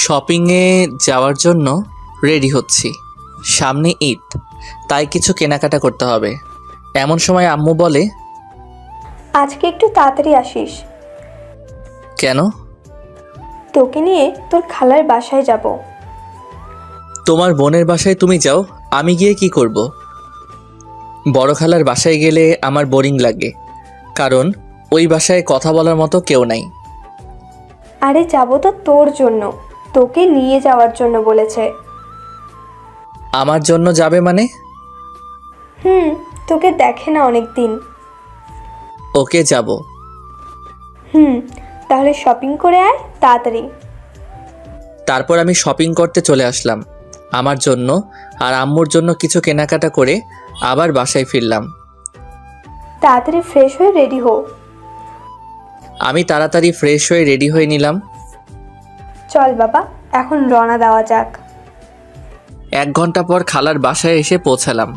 শপিংয়ে যাওয়ার জন্য রেডি হচ্ছি। সামনে ঈদ, তাই কিছু কেনাকাটা করতে হবে। এমন সময় আম্মু বলে, আজকে একটু তাড়াতাড়ি আসিস। কেন? তোকে নিয়ে তোর খালার বাসায় যাব। তোমার বোনের বাসায় তুমি যাও, আমি গিয়ে কি করব? বড় খালার বাসায় গেলে আমার বোরিং লাগে, কারণ ওই বাসায় কথা বলার মতো কেউ নাই। আরে যাব তো তোর জন্য, তোকে নিয়ে যাওয়ার জন্য বলেছে। আমার জন্য যাবে মানে? তোকে দেখে না অনেক দিন। ওকে, যাব। তাহলে শপিং করে আয় তাড়াতাড়ি। তারপর আমি শপিং করতে চলে আসলাম আমার জন্য আর আম্মুর জন্য কিছু কেনাকাটা করে আবার বাসায় ফিরলাম। তাড়াতাড়ি ফ্রেশ হয়ে রেডি হো। আমি তাড়াতাড়ি ফ্রেশ হয়ে রেডি হয়ে নিলাম। চল বাবা, এখন রওনা দেওয়া যাক। 1 ঘন্টা পর খালার বাসায় এসে পৌঁছালাম।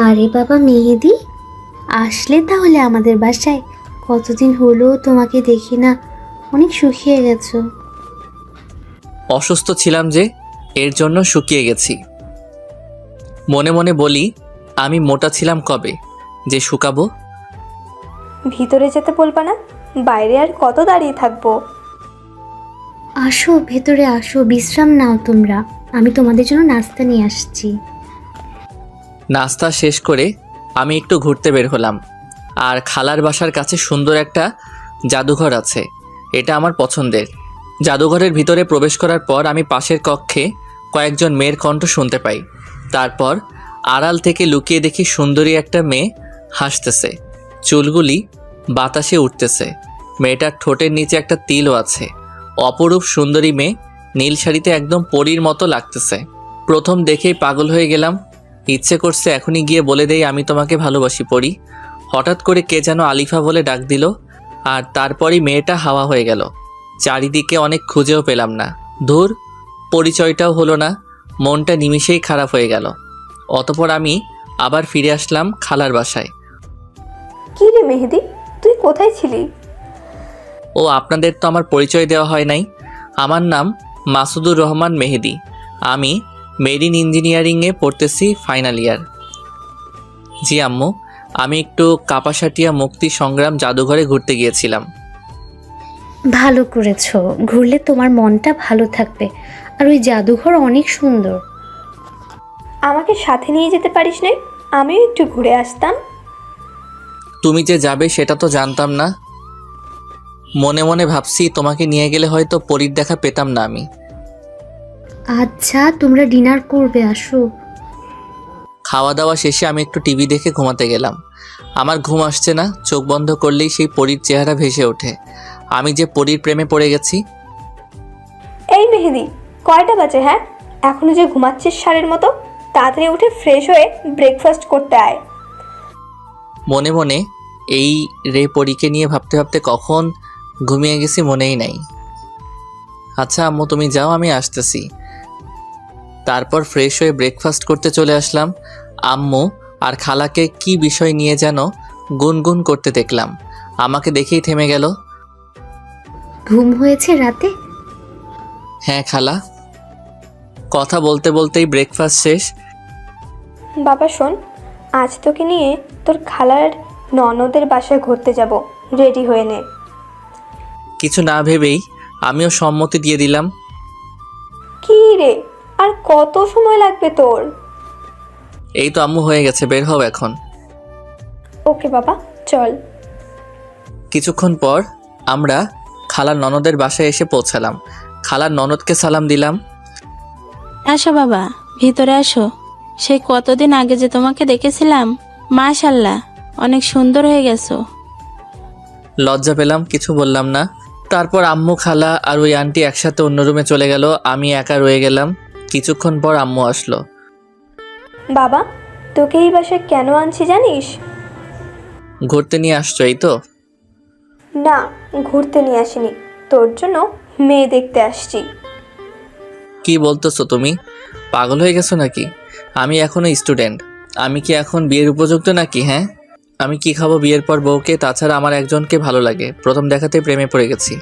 আরে বাবা মেহেদি, আসলে তাহলে আমাদের বাসায়? কতদিন হলো তোমাকে দেখি না, অনেক শুকিয়ে গেছো। অসুস্থ ছিলাম যে, এর জন্য শুকিয়ে গেছি। মনে মনে বলি, আমি মোটা ছিলাম কবে যে শুকাবো। ভিতরে যেতে বলবা না? বাইরে আর কত দাঁড়িয়ে থাকবো? আসো ভেতরে আসো, বিশ্রাম নাও তোমরা, আমি তোমাদের জন্য নাস্তা নিয়ে আসছি। নাস্তা শেষ করে আমি একটু ঘুরতে বের হলাম। আর খালার বাসার কাছে সুন্দর একটা জাদুঘর আছে, এটা আমার পছন্দের। জাদুঘরের ভিতরে প্রবেশ করার পর আমি পাশের কক্ষে কয়েকজন মেয়ের কণ্ঠ শুনতে পাই। তারপর আড়াল থেকে লুকিয়ে দেখি সুন্দরী একটা মেয়ে হাসতেছে, চুলগুলি বাতাসে উঠতেছে। মেয়েটার ঠোঁটের নিচে একটা তিলও আছে। অপরূপ সুন্দরী মেয়ে, নীল শাড়িতে একদম পরীর মতো লাগতেছে। প্রথম দেখেই পাগল হয়ে গেলাম। ইচ্ছে করছে এখনই গিয়ে বলে দেই আমি তোমাকে ভালোবাসি পড়ি। হঠাৎ করে কে যেন আলিফা বলে ডাক দিল, আর তারপরই মেয়েটা হাওয়া হয়ে গেল। চারিদিকে অনেক খুঁজেও পেলাম না। ধুর, পরিচয়টাও হলো না। মনটা নিমিষেই খারাপ হয়ে গেল। অতপর আমি আবার ফিরে আসলাম খালার বাসায়। কি রে মেহেদি, তুই কোথায় ছিলি? ও, আপনাদের তো আমার পরিচয় দেওয়া হয় নাই। আমার নাম মাসুদুর রহমান মেহেদি। আমি মেরিন ইঞ্জিনিয়ারিংয়ে পড়তেছি, ফাইনাল ইয়ার। জি আম্মু, আমি একটু কাপাসাটিয়া মুক্তি সংগ্রাম জাদুঘরে ঘুরতে গিয়েছিলাম। ভালো করেছো, ঘুরলে তোমার মনটা ভালো থাকবে। আর ওই জাদুঘর অনেক সুন্দর। আমাকে সাথে নিয়ে যেতে পারিস না? আমিও একটু ঘুরে আসতাম। তুমি যে যাবে সেটা তো জানতাম না। মনে মনে ভাবছি তোমাকে নিয়ে গেলে হয়তো পরীর দেখা পেতাম না আমি। আচ্ছা তোমরা ডিনার করবে, আসো। খাওয়া দাওয়া শেষে আমি একটু টিভি দেখে ঘুমাতে গেলাম। আমার ঘুম আসছে না, চোখ বন্ধ করলেই সেই পরীর চেহারা ভেসে ওঠে। আমি যে পরীর প্রেমে পড়ে গেছি। এই মেহেদি, কয়টা বাজে? হ্যাঁ, এখনো যে ঘুমাচ্ছিস ষাঁড়ের মতো? তাড়াতাড়ি উঠে ফ্রেশ হয়ে ব্রেকফাস্ট করতে আয়। মনে মনে এই রে পরীকে নিয়ে ভাবতে ভাবতে কখন ঘুমিয়ে গেছি মনেই নাই। আচ্ছা আম্মু তুমি যাও, আমি আসতেছি। তারপর ফ্রেশ হয়ে ব্রেকফাস্ট করতে চলে আসলাম। আম্মু আর খালাকে কি বিষয় নিয়ে যেন গুনগুন করতে দেখলাম। আমাকে দেখেই থেমে গেল। ঘুম হয়েছে রাতে? হ্যাঁ খালা। কথা বলতে বলতেই ব্রেকফাস্ট শেষ। বাবা শোন, আজ তোকে নিয়ে তোর খালার ননদের বাসায় ঘুরতে যাব, রেডি হয়ে নে। কিছু না ভেবেই আমিও সম্মতি দিয়ে দিলাম। কি রে, আর কত সময় লাগবে তোর? এই তো আম্মু, হয়ে গেছে, বের হও এখন। ওকে বাবা, চল। কিছুক্ষণ পর আমরা খালার ননদের বাসায় এসে পৌঁছালাম। খালার ননদকে সালাম দিলাম। আসো বাবা, ভিতরে আসো। সেই কতদিন আগে যে তোমাকে দেখেছিলাম, মাশাল্লাহ অনেক সুন্দর হয়ে গেছো। লজ্জা পেলাম, কিছু বললাম না। তারপর আম্মু, খালা আর ওই আন্টি একসাথে অন্য রুমে চলে গেল। আমি একা রয়ে গেলাম। কিছুক্ষণ পর আম্মু আসলো। বাবা, তোকে এই বাসায় কেন আনছি জানিস? ঘুরতে নিয়ে আসছো এই তো? না, ঘুরতে নিয়ে আসিনি, তোর জন্য মেয়ে দেখতে আসছি। কি বলতেছো তুমি? পাগল হয়ে গেছো নাকি? আমি এখনো স্টুডেন্ট। আমি কি এখন বিয়ের উপযুক্ত নাকি? হ্যাঁ, আমি কি খাবো বিয়ের পর বউকে? তাছাড়া আমার একজনকে ভালো লাগে, প্রথম দেখাতে প্রেমে পড়ে গেছি।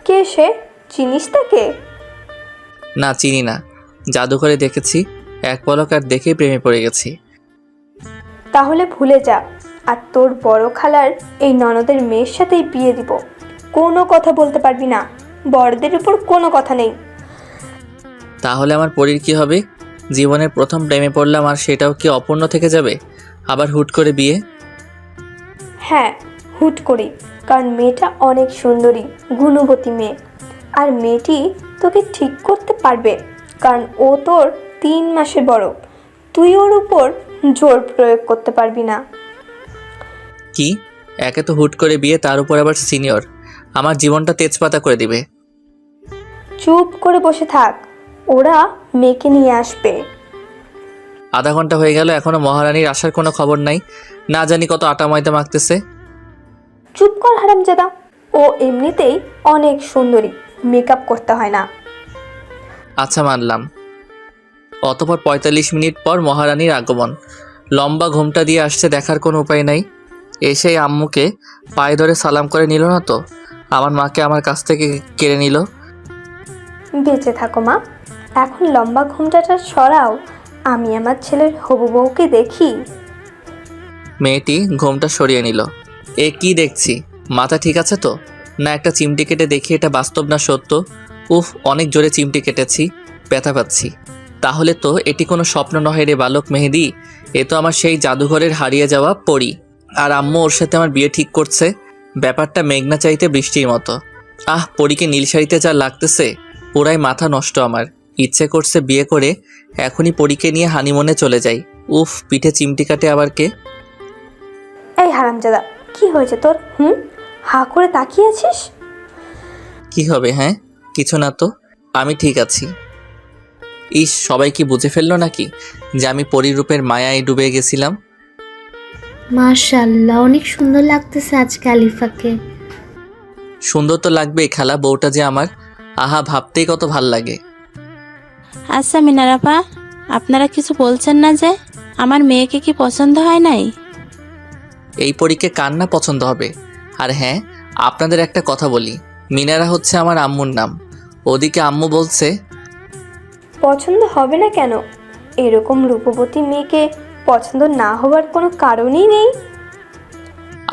কে সে? চিনিস তাকে? না, চিনি না। জাদুঘরে দেখেছি, এক পলক আর দেখেই প্রেমে পড়ে গেছি। তাহলে ভুলে যা, আর তোর বড় খালার এই ননদের মেয়ের সাথেই বিয়ে দিব। কোনো কথা বলতে পারবি না, বড়দের উপর কোনো কথা নেই। তাহলে আমার পরীর কি হবে? জীবনের প্রথম প্রেমে পড়লাম আর সেটাও কি অপূর্ণ থেকে যাবে? আবার হুট করে বিয়ে? হ্যাঁ, হুট করি, কারণ মেয়েটা অনেক সুন্দরী, গুণবতী মেয়ে। আর মেয়েটি তোকে ঠিক করতে পারবে, কারণ ও তোর 3 মাসের বড়। তুই ওর উপর জোর প্রয়োগ করতে পারবি না। কি? একে তো হুট করে বিয়ে, তার উপর আবার সিনিয়র। আমার জীবনটা তেজপাতা করে দিবে। চুপ করে বসে থাক, ওরা মেয়েকে নিয়ে আসবে। আধা ঘন্টা হয়ে গেল, এখনো মহারানীর আসার কোনো খবর নাই। না জানি কত আটা ময়দা মাখতেছে। চুপ কর হারামজাদা, ও এমনিতেই অনেক সুন্দরী, মেকআপ করতে হয় না। আচ্ছা, মানলাম। অতপর 45 মিনিট পর মহারানীর আগমন। লম্বা ঘোমটা দিয়ে আসছে, দেখার কোনো উপায় নাই। এসেই আম্মুকে পায়ে ধরে সালাম করে নিল না তো? আমার মাকে আমার কাছ থেকে কেড়ে নিল। বেঁচে থাকো মা, এখন লম্বা ঘুমটাটা সরাও, আমি আমার ছেলের হবু বউকে দেখি। মেয়েটি ঘোমটা সরিয়ে নিল। এ কি দেখছি? মাথা ঠিক আছে তো? না একটা চিমটি কেটে দেখি এটা বাস্তব না সত্য। উফ, অনেক জোরে চিমটি কেটেছি, ব্যথা পাচ্ছি। তাহলে তো এটি কোনো স্বপ্ন নয় রে বালক মেহেদি, এ তো আমার সেই জাদুঘরের হারিয়ে যাওয়া পরী। আর আম্মু ওর সাথে আমার বিয়ে ঠিক করছে। ব্যাপারটা মেঘনা চাইতে বৃষ্টির মতো। আহ, পরীকে নীল শাড়িতে যা লাগতেছে, পুরাই মাথা নষ্ট আমার। ইচ্ছে করছে বিয়ে করে এখনই পরীকে নিয়ে হানিমুনে চলে যাই। উফ, পিঠে চিমটি কাটে আবার কে? এই হারামজাদা, কি হয়েছে তোর? হা করে তাকিয়ে আছিস? কি হবে? হ্যাঁ, কিছু না তো, আমি ঠিক আছি। ইস, সবাই কি বুঝে ফেললো নাকি যে আমি পরিরূপের মায়ায় ডুবে গেছিলাম? মাশাআল্লাহ, অনেক সুন্দর লাগতেছে আজকে আলিফাকে। সুন্দর তো লাগবেই খালা, বউটা যে আমার, আহা, ভাবতেই কত ভাল লাগে। আচ্ছা মিনার আপা, আপনারা কিছু বলছেন না যে? আমার মেয়েকে কি পছন্দ হয় নাই? এই পরীকে কার না পছন্দ হবে? আর হ্যাঁ, আপনাদের একটা কথা বলি, মিনারা হচ্ছে আমার আম্মুর নাম। ওদিকে আম্মু বলছে পছন্দ হবে না কেন? এরকম রূপবতী মেয়েকে পছন্দ না হওয়ার কোনো কারণই নেই।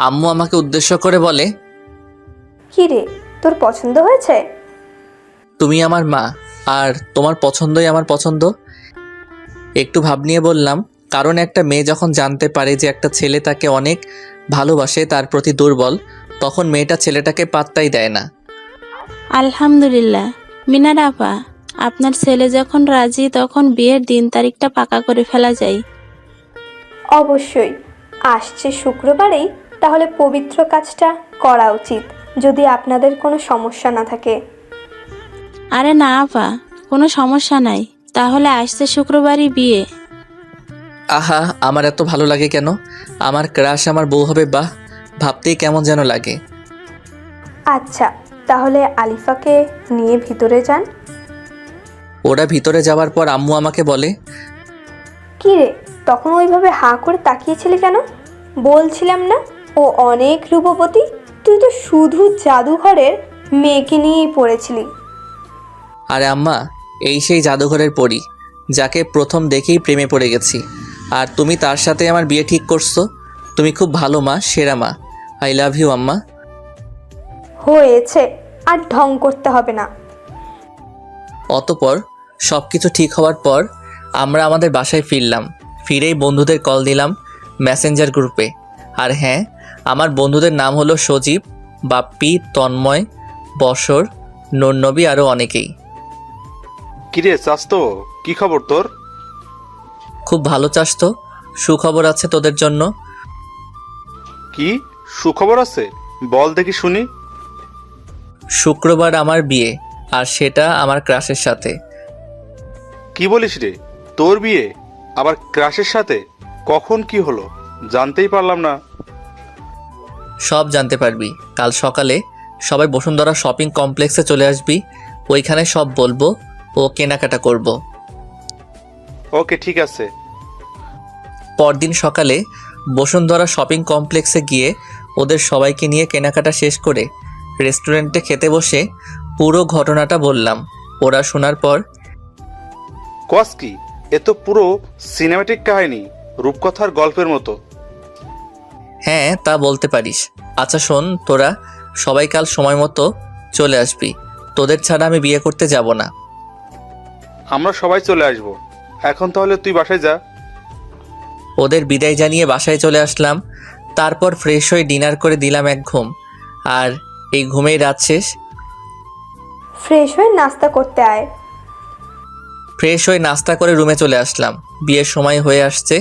আম্মু আমাকে উদ্দেশ্য করে বলে, কি রে, তোর পছন্দ হয়েছে? তুমি আমার মা, আর তোমার পছন্দই আমার পছন্দ। একটু ভাব নিয়ে বললাম, কারণ একটা মেয়ে যখন জানতে পারে যে একটা ছেলে তাকে অনেক ভালোবাসে, তার প্রতি দুর্বল, তখন মেয়েটা ছেলেটাকে পাত্তাই দেয় না। আলহামদুলিল্লাহ মিনার আপা, আপনার ছেলে যখন রাজি তখন বিয়ের দিন তারিখটা পাকা করে ফেলা যায়। অবশ্যই, আসছে শুক্রবারেই তাহলে পবিত্র কাজটা করা উচিত, যদি আপনাদের কোনো সমস্যা না থাকে। আরে না আপা, কোনো সমস্যা নাই, তাহলে আসছে শুক্রবারই বিয়ে। আহা, আমার এত ভালো লাগে কেন? আমার ক্রাশ আমার বউ হবে, বাহ, ভাবতেই কেমন যেন লাগে। আচ্ছা, তাহলে আলিফাকে নিয়ে ভিতরে যান। ওরা ভিতরে যাওয়ার পর আম্মু আমাকে বলে, কি রে, তখন ওইভাবে হা করে তাকিয়েছিলি কেন? বলছিলাম না ও অনেক রূপবতী? তুই তো শুধু জাদুঘরের মেয়েকে নিয়েই পড়েছিলি। আরে আম্মা, এই সেই জাদুঘরের পরী, যাকে প্রথম দেখেই প্রেমে পড়ে গেছি। আর তুমি তার সাথে আমার বিয়ে ঠিক করছো। তুমি খুব ভালো মা, সেরা মা। আই লাভ ইউ আম্মা। হয়েছে, আর ঢং করতে হবে না। অতপর সব কিছু ঠিক হওয়ার পর আমরা আমাদের বাসায় ফিরলাম। ফিরেই বন্ধুদের কল দিলাম মেসেঞ্জার গ্রুপে। আর হ্যাঁ, আমার বন্ধুদের নাম হলো সজীব, বাপ্পি, তন্ময়, বসর, নূরনবী, আরও অনেকেই। কিরে চাস্তো, কি খবর তোর? খুব ভালো চাস তো, সুখবর আছে তোদের জন্য। কি সুখবর আছে? বল দেখি শুনি। শুক্রবার আমার বিয়ে, আর সেটা আমার ক্রাশের সাথে। কি বলিস রে, তোর বিয়ে আবার ক্রাশের সাথে? কখন কি হলো জানতেই পারলাম না। সব জানতে পারবি কাল সকালে। সবাই বসুন্ধরা শপিং কমপ্লেক্সে চলে আসবি, ওইখানে সব বলবো ও কেনাকাটা করব। ওকে, ঠিক আছে। পরদিন সকালে বসুন্ধরা শপিং কমপ্লেক্সে গিয়ে ওদের সবাইকে নিয়ে কেনাকাটা শেষ করে রেস্টুরেন্টে খেতে বসে পুরো ঘটনাটা বললাম। ওরা শোনার পর, কস কি? এ তো পুরো সিনেমাটিক কাহিনী, রূপকথার গল্পের মতো। হ্যাঁ তা বলতে পারিস। আচ্ছা শোন, তোরা সবাই কাল সময় মতো চলে আসবি। তোদের ছাড়া আমি বিয়ে করতে যাব না। আমরা সবাই চলে আসব। এখন তাহলে তুই বাসায় যা। ওদের বিদায় জানিয়ে বাসায় চলে আসলাম। তারপর ফ্রেশ হয়ে ডিনার করে দিলাম এক ঘুম। আর এই ঘুমেই রাত শেষ। ফ্রেশ হয়ে নাস্তা করতে আয়। ফ্রেশ হয়ে নাস্তা করে রুমে চলে আসলাম। বিয়ের সময় হয়ে আসছে,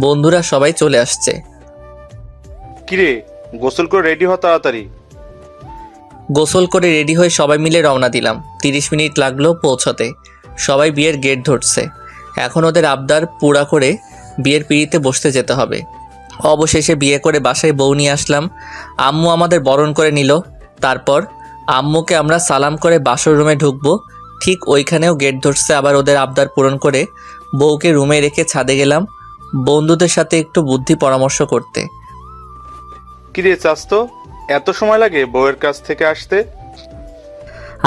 বন্ধুরা সবাই চলে আসছে। কিরে, গোসল করে রেডি হ তাড়াতাড়ি। গোসল করে রেডি হয়ে সবাই মিলে রওনা দিলাম। 30 মিনিট লাগলো পৌঁছতে। সবাই বিয়ের গেট ধরছে। এখন ওদের আবদার পুরা করে বিয়ের পিঁড়িতে বসতে যেতে হবে। অবশেষে বিয়ে করে বাসায় বউ নিয়ে আসলাম। আম্মু আমাদের বরণ করে নিল। তারপর আম্মুকে আমরা সালাম করে বাসর রুমে ঢুকবো। ঠিক ওইখানেও গেট ধরছে আবার ওদের আবদার পূরণ করে বউকে রুমে রেখে ছাদে গেলাম বন্ধুদের সাথে একটু বুদ্ধি পরামর্শ করতে। কিরে চাস্তো, এত সময় লাগে বউয়ের কাছ থেকে আসতে?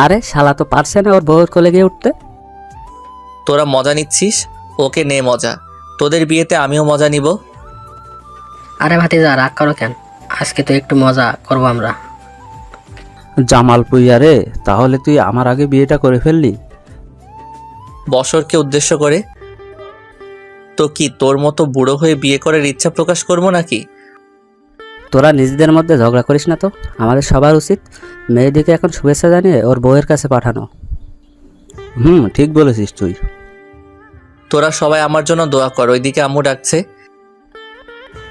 আরে শালা তো পারছে না ওর বউয়ের কোলে গিয়ে উঠতে। তোরা মজা নিচ্ছিস, ওকে নে মজা। তোদের বিয়েতে আমিও মজা নিব। আরে ভাতিজা রাগ করো কেন? আজকে তো একটু মজা করবো আমরা। জামাল পুইয়া রে, তাহলে তুই আমার আগে বিয়েটা করে ফেললি? বছরকে উদ্দেশ্য করে। তো কি তোর মতো বুড়ো হয়ে বিয়ে করার ইচ্ছা প্রকাশ করবো নাকি? তোরা নিজেদের মধ্যে ঝগড়া করিস না তো। আমাদের সবার উচিত মেয়েদিকে এখন শুভেচ্ছা জানিয়ে ওর বউয়ের কাছে পাঠানো। ঠিক বলেছিস তুই। তোরা সবাই আমার জন্য দোয়া কর। ওইদিকে আম্মু ডাকছে।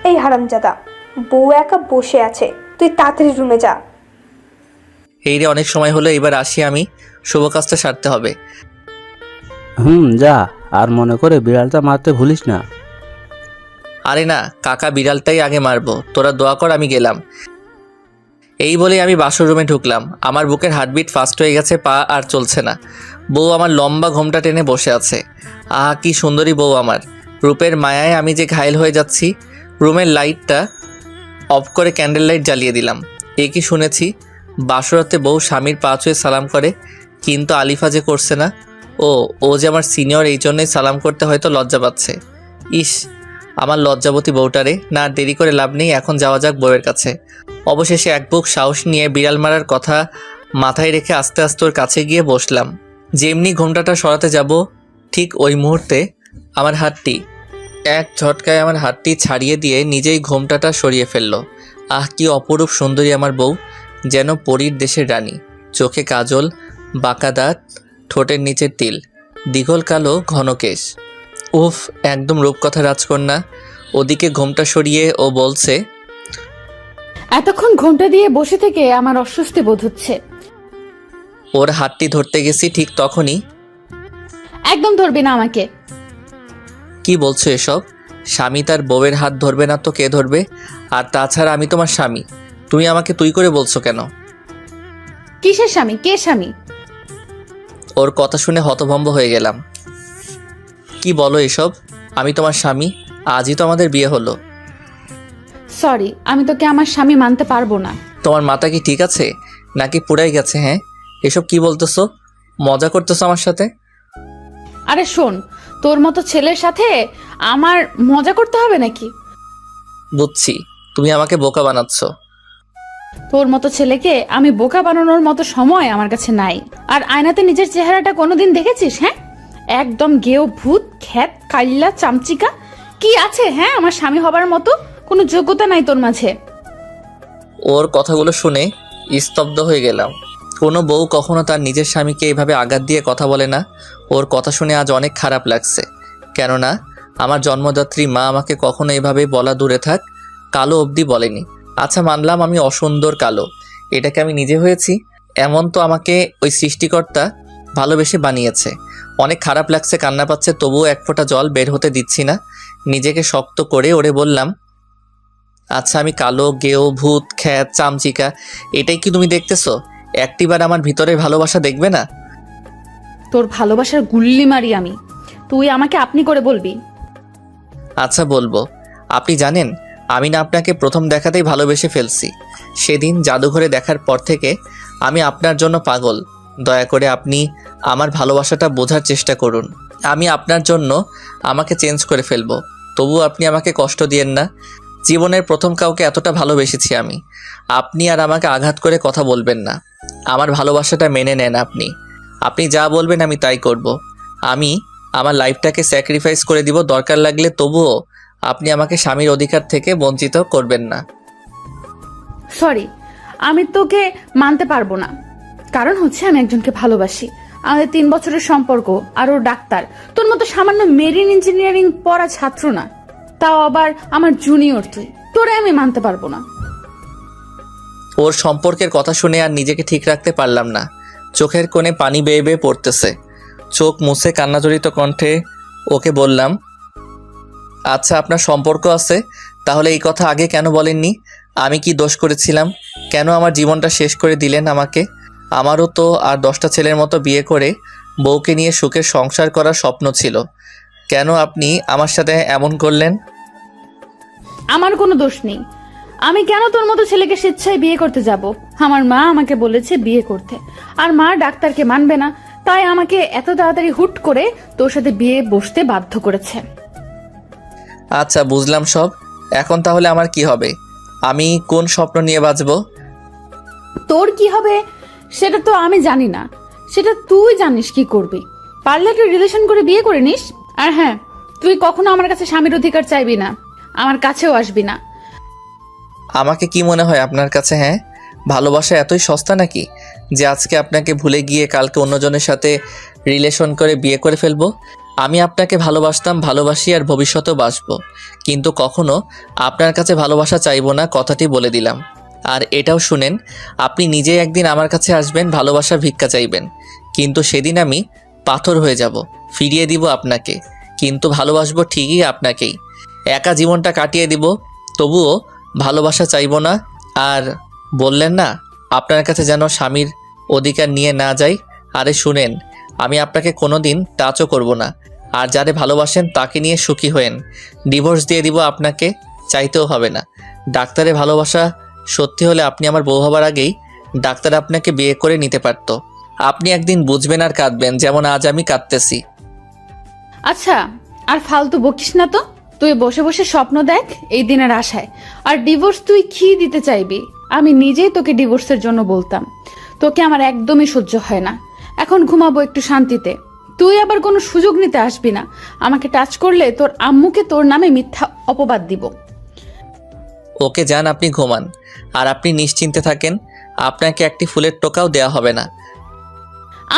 এই হারামজাদা, বউ একা বসে আছে, তুই তাড়াতাড়ি রুমে যা। এই রে, অনেক সময় হলো, এবার আসি আমি। শুভ কাজটা সারতে হবে। যা, আর মনে করে বিড়ালটা মারতে ভুলিস না। আরে না কাকা, বিড়ালটাই আগে মারবো। তোরা দোয়া কর, আমি গেলাম। এই বলে আমি বাসর রুমে ঢুকলাম। আমার বুকের হার্টবিট ফাস্ট হয়ে গেছে, পা আর চলছে না। বউ আমার লম্বা ঘোমটা টেনে বসে আছে। আহা কি সুন্দরী বউ আমার। রূপের মায়ায় আমি যে ঘায়েল হয়ে যাচ্ছি। রুমের লাইটটা অফ করে ক্যান্ডেল লাইট জ্বালিয়ে দিলাম। এ কি শুনেছি, বাসরাতে বউ স্বামীর পা ছুঁয়ে সালাম করে, কিন্তু আলিফা যে করছে না। ও যে আমার সিনিয়র, এই জন্যই সালাম করতে হয়তো লজ্জা পাচ্ছে। ইস, আমার লজ্জাবতী বউটারে। না দেরি করে লাভ নেই, এখন যাওয়া যাক বউয়ের কাছে। অবশেষে এক বুক সাহস নিয়ে বিড়াল মারার কথা মাথায় রেখে আস্তে আস্তে ওর কাছে গিয়ে বসলাম। যেমনি ঘোমটাটা সরাতে যাব, ঠিক ওই মুহূর্তে আমার হাতটি এক ঝটকায় আমার হাতটি ছাড়িয়ে দিয়ে নিজেই ঘোমটাটা সরিয়ে ফেলল। আহ কি অপরূপ সুন্দরী আমার বউ, যেন পরীর দেশের রানী। চোখে কাজল, বাঁকা দাঁত, ঠোঁটের নিচের তিল, দীঘল কালো ঘন কেশ। উফ, একদম রূপকথা রাজকন্যা। ওদিকে ঘোমটা সরিয়ে ও বলছে, এতক্ষণ ঘন্টা দিয়ে বসে থেকে আমার অস্বস্তি বোধ হচ্ছে। ওর হাতটি ধরতে গেছি, ঠিক তখনই, একদম ধরবি না আমাকে। কি বলছো এসব? স্বামী তার বউয়ের হাত ধরবে না তো কে ধরবে? আর তাছাড়া আমি তোমার স্বামী, তুমি আমাকে তুই করে বলছো কেন? কিসের স্বামী? কে স্বামী? ওর কথা শুনে হতভম্ব হয়ে গেলাম। কি বলো এসব? আমি তোমার স্বামী, আজই তো আমাদের বিয়ে হলো। সরি, আমি তোকে আমার স্বামী মানতে পারবো না। তোমার মাথা কি ঠিক আছে নাকি পুড়াই গেছে? হ্যাঁ, এসব কি বলতেছো? মজা করতেছো আমার সাথে? আরে শোন, তোর মতো ছেলের সাথে আমার মজা করতে হবে নাকি? বুঝছি, তুমি আমাকে বোকা বানাচ্ছ। তোর মতো ছেলেকে আমি বোকা বানানোর মতো সময় আমার কাছে নাই। আর আয়নাতে নিজের চেহারাটা কোনোদিন দেখেছিস? হ্যাঁ, একদম গেও ভূত, খ্যাত, কাল্লা, চামচিকা। কি আছে হ্যাঁ আমার স্বামী হবার মতো? কোনো যোগ্যতা নাই তোর মাঝে। ওর কথাগুলো শুনে স্তব্ধ হয়ে গেলাম। কোনো বউ কখনো তার নিজের স্বামীকে এইভাবে আঘাত দিয়ে কথা বলে না। ওর কথা শুনে আজ অনেক খারাপ লাগছে। কেননা আমার জন্মদাত্রী মা আমাকে কখনো এভাবে বলা দূরে থাক, কালো অবধি বলেনি। আচ্ছা মানলাম আমি অসুন্দর কালো, এটাকে আমি নিজে হয়েছি, এমন তো আমাকে ওই সৃষ্টিকর্তা ভালোবেসে বানিয়েছে। অনেক খারাপ লাগছে, কান্না পাচ্ছে, তবুও এক ফোঁটা জল বের হতে দিচ্ছি না। নিজেকে শক্ত করে ওরে বললাম, আচ্ছা আমি কালো, গেও, ভূত, খ্যাত, চামচিকা, এটাই কি তুমি দেখতেছো? একটিবার আমার ভিতরের ভালোবাসা দেখবে না? তোর ভালোবাসার গুল্লি মারি আমি, তুই আমাকে আপনি করে বলবি? আচ্ছা বলবো। আপনি জানেন আমি না আপনাকে প্রথম দেখাতেই ভালোবেসে ফেলছি। সেদিন জাদুঘরে দেখার পর থেকে আমি আপনার জন্য পাগল। দয়া করে আপনি আমার ভালোবাসাটা বোঝার চেষ্টা করুন। আমি আপনার জন্য আমাকে চেঞ্জ করে ফেলবো, তবু আপনি আমাকে কষ্ট দিয়েন না। জীবনের প্রথম কাউকে এতটা ভালোবেসেছি আমি। আপনি আর আমাকে আঘাত করে কথা বলবেন না। আমার ভালোবাসাটা মেনে নেন আপনি। আপনি যা বলবেন আমি তাই করব। আমি আমার লাইফটাকে স্যাক্রিফাইস করে দিব দরকার লাগলে, তবুও আপনি আমাকে স্বামীর অধিকার থেকে বঞ্চিত করবেন না। সরি, আমি তোকে মানতে পারবো না। কারণ হচ্ছে আমি একজনকে ভালোবাসি। আমাদের 3 বছরের সম্পর্ক, আর ও ডাক্তার। তোর মতো সামান্য মেরিন ইঞ্জিনিয়ারিং পড়া ছাত্র না, তাও আবার আমার জুনিয়র তুই। তোরে আমি মানতে পারবো না। ওর সম্পর্কের কথা শুনে আর নিজেকে ঠিক রাখতে পারলাম না। চোখের কোণে পানি বেয়ে বেয়ে পড়তেছে। চোখ মুছে কান্নাজড়িত কণ্ঠে ওকে বললাম, আচ্ছা আপনার সম্পর্ক আছে, তাহলে এই কথা আগে কেন বলেননি? আমি কি দোষ করেছিলাম? কেন আমার জীবনটা শেষ করে দিলেন আমাকে? আমারও তো আর 10টা ছেলের মতো বিয়ে করে বউকে নিয়ে সুখের সংসার করার স্বপ্ন ছিল। কেন আপনি আমার সাথে এমন করলেন? আমার কোনো দোষ নেই। আমি কেন তোর মতো ছেলেকে স্বেচ্ছায় বিয়ে করতে যাব? আমার মা আমাকে বলেছে বিয়ে করতে, আর মা ডাক্তারকে মানবে না, তাই আমাকে এত তাড়াতাড়ি হুট করে তোর সাথে বিয়ে বসতে বাধ্য করেছে। আচ্ছা বুঝলাম সব। এখন তাহলে আমার কি হবে? আমি কোন স্বপ্ন নিয়ে বাঁচবো? তোর কি হবে সেটা তো আমি জানি না, সেটা তুই জানিস কি করবি। পারলে তুই রিলেশন করে বিয়ে করে নিস। আর হ্যাঁ, তুই কখনো আমার কাছে স্বামীর অধিকার চাইবি না, আমার কাছেও আসবি না। আমাকে কি মনে হয় আপনার কাছে? হ্যাঁ, ভালোবাসা এতই সস্তা নাকি যে আজকে আপনাকে ভুলে গিয়ে কালকে অন্যজনের সাথে রিলেশন করে বিয়ে করে ফেলবো? আমি আপনাকে ভালোবাসতাম, ভালোবাসি, আর ভবিষ্যতেও বাসবো, কিন্তু কখনো আপনার কাছে ভালোবাসা চাইবো না, কথাটি বলে দিলাম। আর এটাও শুনেন, আপনি নিজেই একদিন আমার কাছে আসবেন, ভালোবাসা ভিক্ষা চাইবেন, কিন্তু সেদিন আমি পাথর হয়ে যাব, ফিরিয়ে দিব আপনাকে, কিন্তু ভালোবাসবো ঠিকই আপনাকেই। একা জীবনটা কাটিয়ে দিব, তবুও ভালোবাসা চাইবো না। আর বললেন না আপনার কাছে যেন স্বামীর অধিকার নিয়ে না যাই। আরে শুনেন, আমি আপনাকে কোনোদিন টাচও করব না। আর যারে ভালোবাসেন তাকে নিয়ে সুখী হয়েন। ডিভোর্স দিয়ে দিব আপনাকে, চাইতেও হবে না। ডাক্তারের ভালোবাসা সত্যি হলে আপনি আমার বউ হবার আগেই ডাক্তার আপনাকে বিয়ে করে নিতে পারত। আপনি একদিন বুঝবেন আর কাঁদবেন, যেমন আজ আমি কাঁদতেছি। আচ্ছা, আর ফালতু বকিস না তো। তুই বসে বসে স্বপ্ন দেখ এই দিনের আশায়। আর ডিভোর্স তুই কি দিতে চাইবি? আমি নিজেই তোকে ডিভোর্সের জন্য বলতাম। তোকে আমার একদমই সহ্য হয় না। এখন ঘুমাবো একটু শান্তিতে। তুই আবার কোনো সুযোগ নিতে আসবি না। আমাকে টাচ করলে তোর আম্মুকে তোর নামে মিথ্যা অপবাদ দিব। ওকে যান, আপনি ঘুমান, আর আপনি নিশ্চিন্তে থাকেন, আপনাকে একটি ফুলের টোকাও দেওয়া হবে না।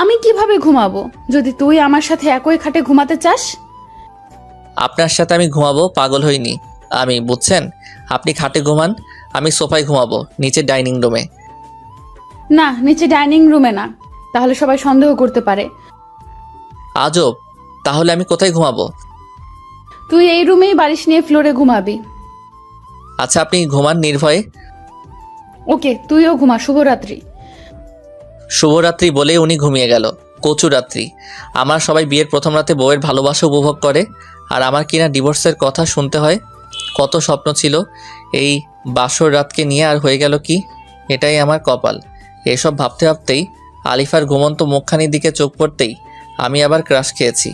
আমি কিভাবে ঘুমাবো যদি তুই আমার সাথে একই খাটে ঘুমাতে চাস? আপনার সাথে আমি ঘুমাবো পাগল হইনি আমি, বুঝছেন? আপনি খাটে ঘুমান, আমি সোফায় ঘুমাবো, নিচে ডাইনিং রুমে। না, নিচে ডাইনিং রুমে না, তাহলে সবাই সন্দেহ করতে পারে। আজব, তাহলে আমি কোথায় ঘুমাবো? তুই এই রুমেই বালিশ নিয়ে ফ্লোরে ঘুমাবি। আচ্ছা আপনি ঘুমান নির্ভয়ে। ওকে, তুইও ঘুমা। শুভরাত্রি। শুভরাত্রি বলেই উনি ঘুমিয়ে গেল। কচু রাত্রি। আমার সবাই বিয়ের প্রথম রাতে বউয়ের ভালোবাসা উপভোগ করে, আর আমার কিনা ডিভোর্সের কথা শুনতে হয়। কত স্বপ্ন ছিল এই বাসর রাতকে নিয়ে, আর হয়ে গেল কি? এটাই আমার কপাল। এসব ভাবতে ভাবতেই আলিফার ঘুমন্ত মুখখানির দিকে চোখ পড়তেই আমি আবার ক্রাশ খেয়েছি।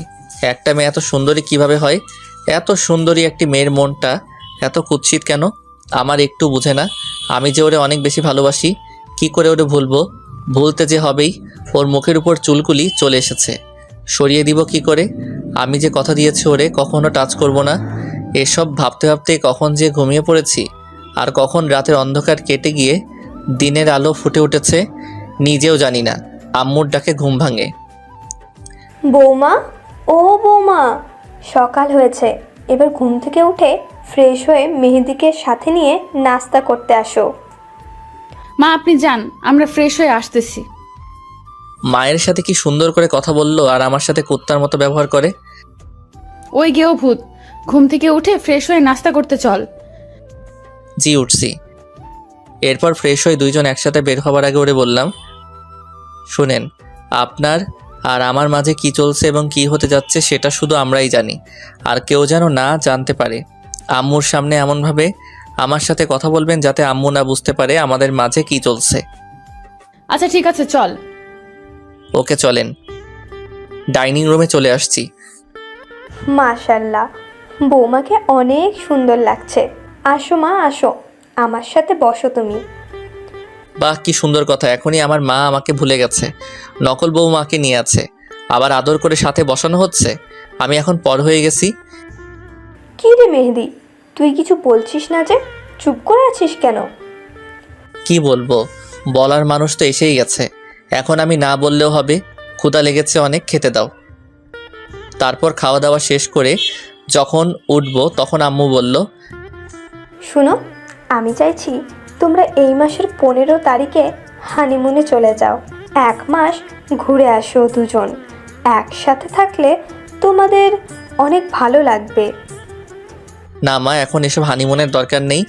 একটা মেয়ে এত সুন্দরী কিভাবে হয়? এত সুন্দরী একটি মেয়ের মনটা এত কুৎসিত কেন? আমার একটু বুঝে না। আমি যে ওরে অনেক বেশি ভালোবাসি, কি করে ওরে ভুলবো? ভুলতে যে হবেই। ওর মুখের উপর চুলকুলি চলে এসেছে, সরিয়ে দিব কি করে? আমি যে কথা দিয়েছি ওরে কখনো টাচ করব না। এসব ভাবতে ভাবতে কখন যে ঘুমিয়ে পড়েছি, আর কখন রাতের অন্ধকার কেটে গিয়ে দিনের আলো ফুটে উঠেছে নিজেও জানি না। আম্মুর ডাকে ঘুম ভাঙে। বৌমা, ও বৌমা, সকাল হয়েছে, এবার ঘুম থেকে উঠে ফ্রেশ হয়ে মেহেদিকে সাথে নিয়ে নাস্তা করতে আসো। মা আপনি যান, আমরা ফ্রেশ হয়ে আসতেছি। মায়ের সাথে কি সুন্দর করে কথা বললো, আর আমার সাথে কুত্তার মতো ব্যবহার করে। ওই গেও ভূত, ঘুম থেকে উঠে ফ্রেশ হয়ে নাস্তা করতে চল। জি উঠছি। এরপর ফ্রেশ হয়ে দুইজন একসাথে বের হবার আগে ওরে বললাম, শুনেন, আপনার আর আমার মাঝে কি চলছে এবং কি হতে যাচ্ছে সেটা শুধু আমরাই জানি, আর কেউ যেন না জানতে পারে। আম্মুর সামনে এমনভাবে আমার সাথে কথা বলবেন যাতে আম্মু না বুঝতে পারে আমাদের মাঝে কি চলছে। আচ্ছা ঠিক আছে, চল। ওকে চলেন। ডাইনিং রুমে চলে আসছি। মাশাল্লাহ, বৌমাকে অনেক সুন্দর লাগছে। আসো মা, আসো, আমার সাথে বসো তুমি। বাহ, কি সুন্দর কথা! এখনই আমার মা আমাকে ভুলে গেছে, নকল বউ মাকে নিয়ে আছে, আবার আদর করে সাথে বসানো হচ্ছে। আমি এখন পর হয়ে গেছি। কি রে মেহেদি, তুই কিছু বলছিস না যে? চুপ করে আছিস কেন? কি বলবো, বলার মানুষ তো এসেই গেছে, এখন আমি না বললেও হবে। ক্ষুধা লেগেছে অনেক, খেতে দাও। তারপর খাওয়া দাওয়া শেষ করে যখন উঠবো তখন আম্মু বলল, শুনো, আমি চাইছি তোমরা এই মাসের 15 তারিখে হানিমুনে চলে যাও। 1 মাস ঘুরে আসো দুজন। একসাথে থাকলে তোমাদের অনেক ভালো লাগবে। না মা, এখন এসব হানিমুনের দরকার নেই।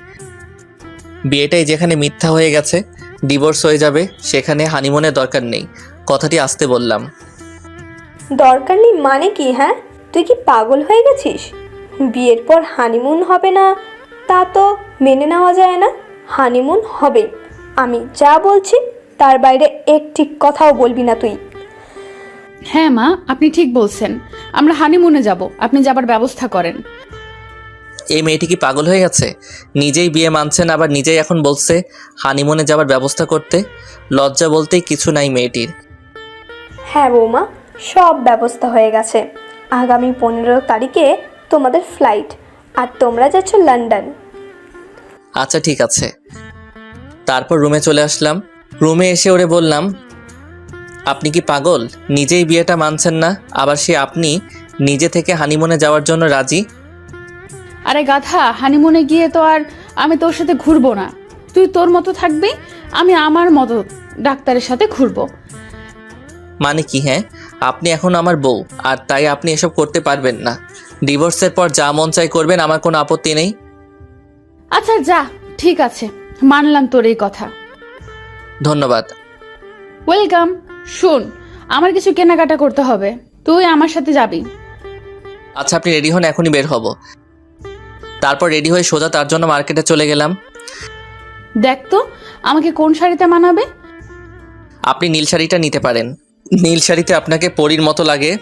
বিয়েটাই যেখানে মিথ্যা হয়ে গেছে, ডিভোর্স হয়ে যাবে, সেখানে হানিমুনের দরকার নেই। কথাটি আসতে বললাম। দরকার নেই মানে কি? হ্যাঁ, তুই কি পাগল হয়ে গেছিস? বিয়ের পর হানিমুন হবে না তা তো মেনে নেওয়া যায় না। হানিমুন হবে, আমি যা বলছি তার বাইরে একটি কথাও বলবি না তুই। হ্যাঁ মা, আপনি ঠিক বলছেন, আমরা হানিমুনে যাব, আপনি যাবার ব্যবস্থা করেন। এই মেয়েটি কি পাগল হয়ে গেছে? নিজেই বিয়ে মানছেন, আবার নিজেই এখন বলছে হানিমুনে যাবার ব্যবস্থা করতে। লজ্জা বলতেই কিছু নাই মেয়েটির। হ্যাঁ বৌমা, সব ব্যবস্থা হয়ে গেছে। আগামী 15 তারিখে তোমাদের ফ্লাইট, আর তোমরা যাচ্ছ লন্ডন। আচ্ছা ঠিক আছে। তারপর রুমে চলে আসলাম। রুমে এসে ওরে বললাম, আপনি কি পাগল? নিজেই বিয়েটা মানছেন না, আবার সে আপনি নিজে থেকে হানিমুনে যাওয়ার জন্য রাজি। আরে গাধা, হানিমুনে গিয়ে তো আর আমি তোর সাথে ঘুরবো না। তুই তোর মতো থাকবি, আমি আমার মতো ডাক্তারের সাথে ঘুরবো। মানে কি? হ্যাঁ, আপনি এখন আমার বউ, আর তাই আপনি এসব করতে পারবেন না। ডিভোর্সের পর যা মন চাই করবেন, আমার কোনো আপত্তি নেই। আচ্ছা যা, ঠিক আছে, মানলাম তোর এই কথা। ধন্যবাদ। ওয়েলকাম। শোন, আমার কিছু কেনাকাটা করতে হবে, তুই আমার সাথে যাবি। আচ্ছা আপনি রেডি হন, এখনই বের হব। তারপর রেডি হয়ে সোজা তার জন্য মার্কেটে চলে গেলাম। দেখ তো আমাকে কোন শাড়িতে মানাবে। আপনি নীল শাড়িটা নিতে পারেন, নীল শাড়িতে আপনাকে পরীর মতো লাগে।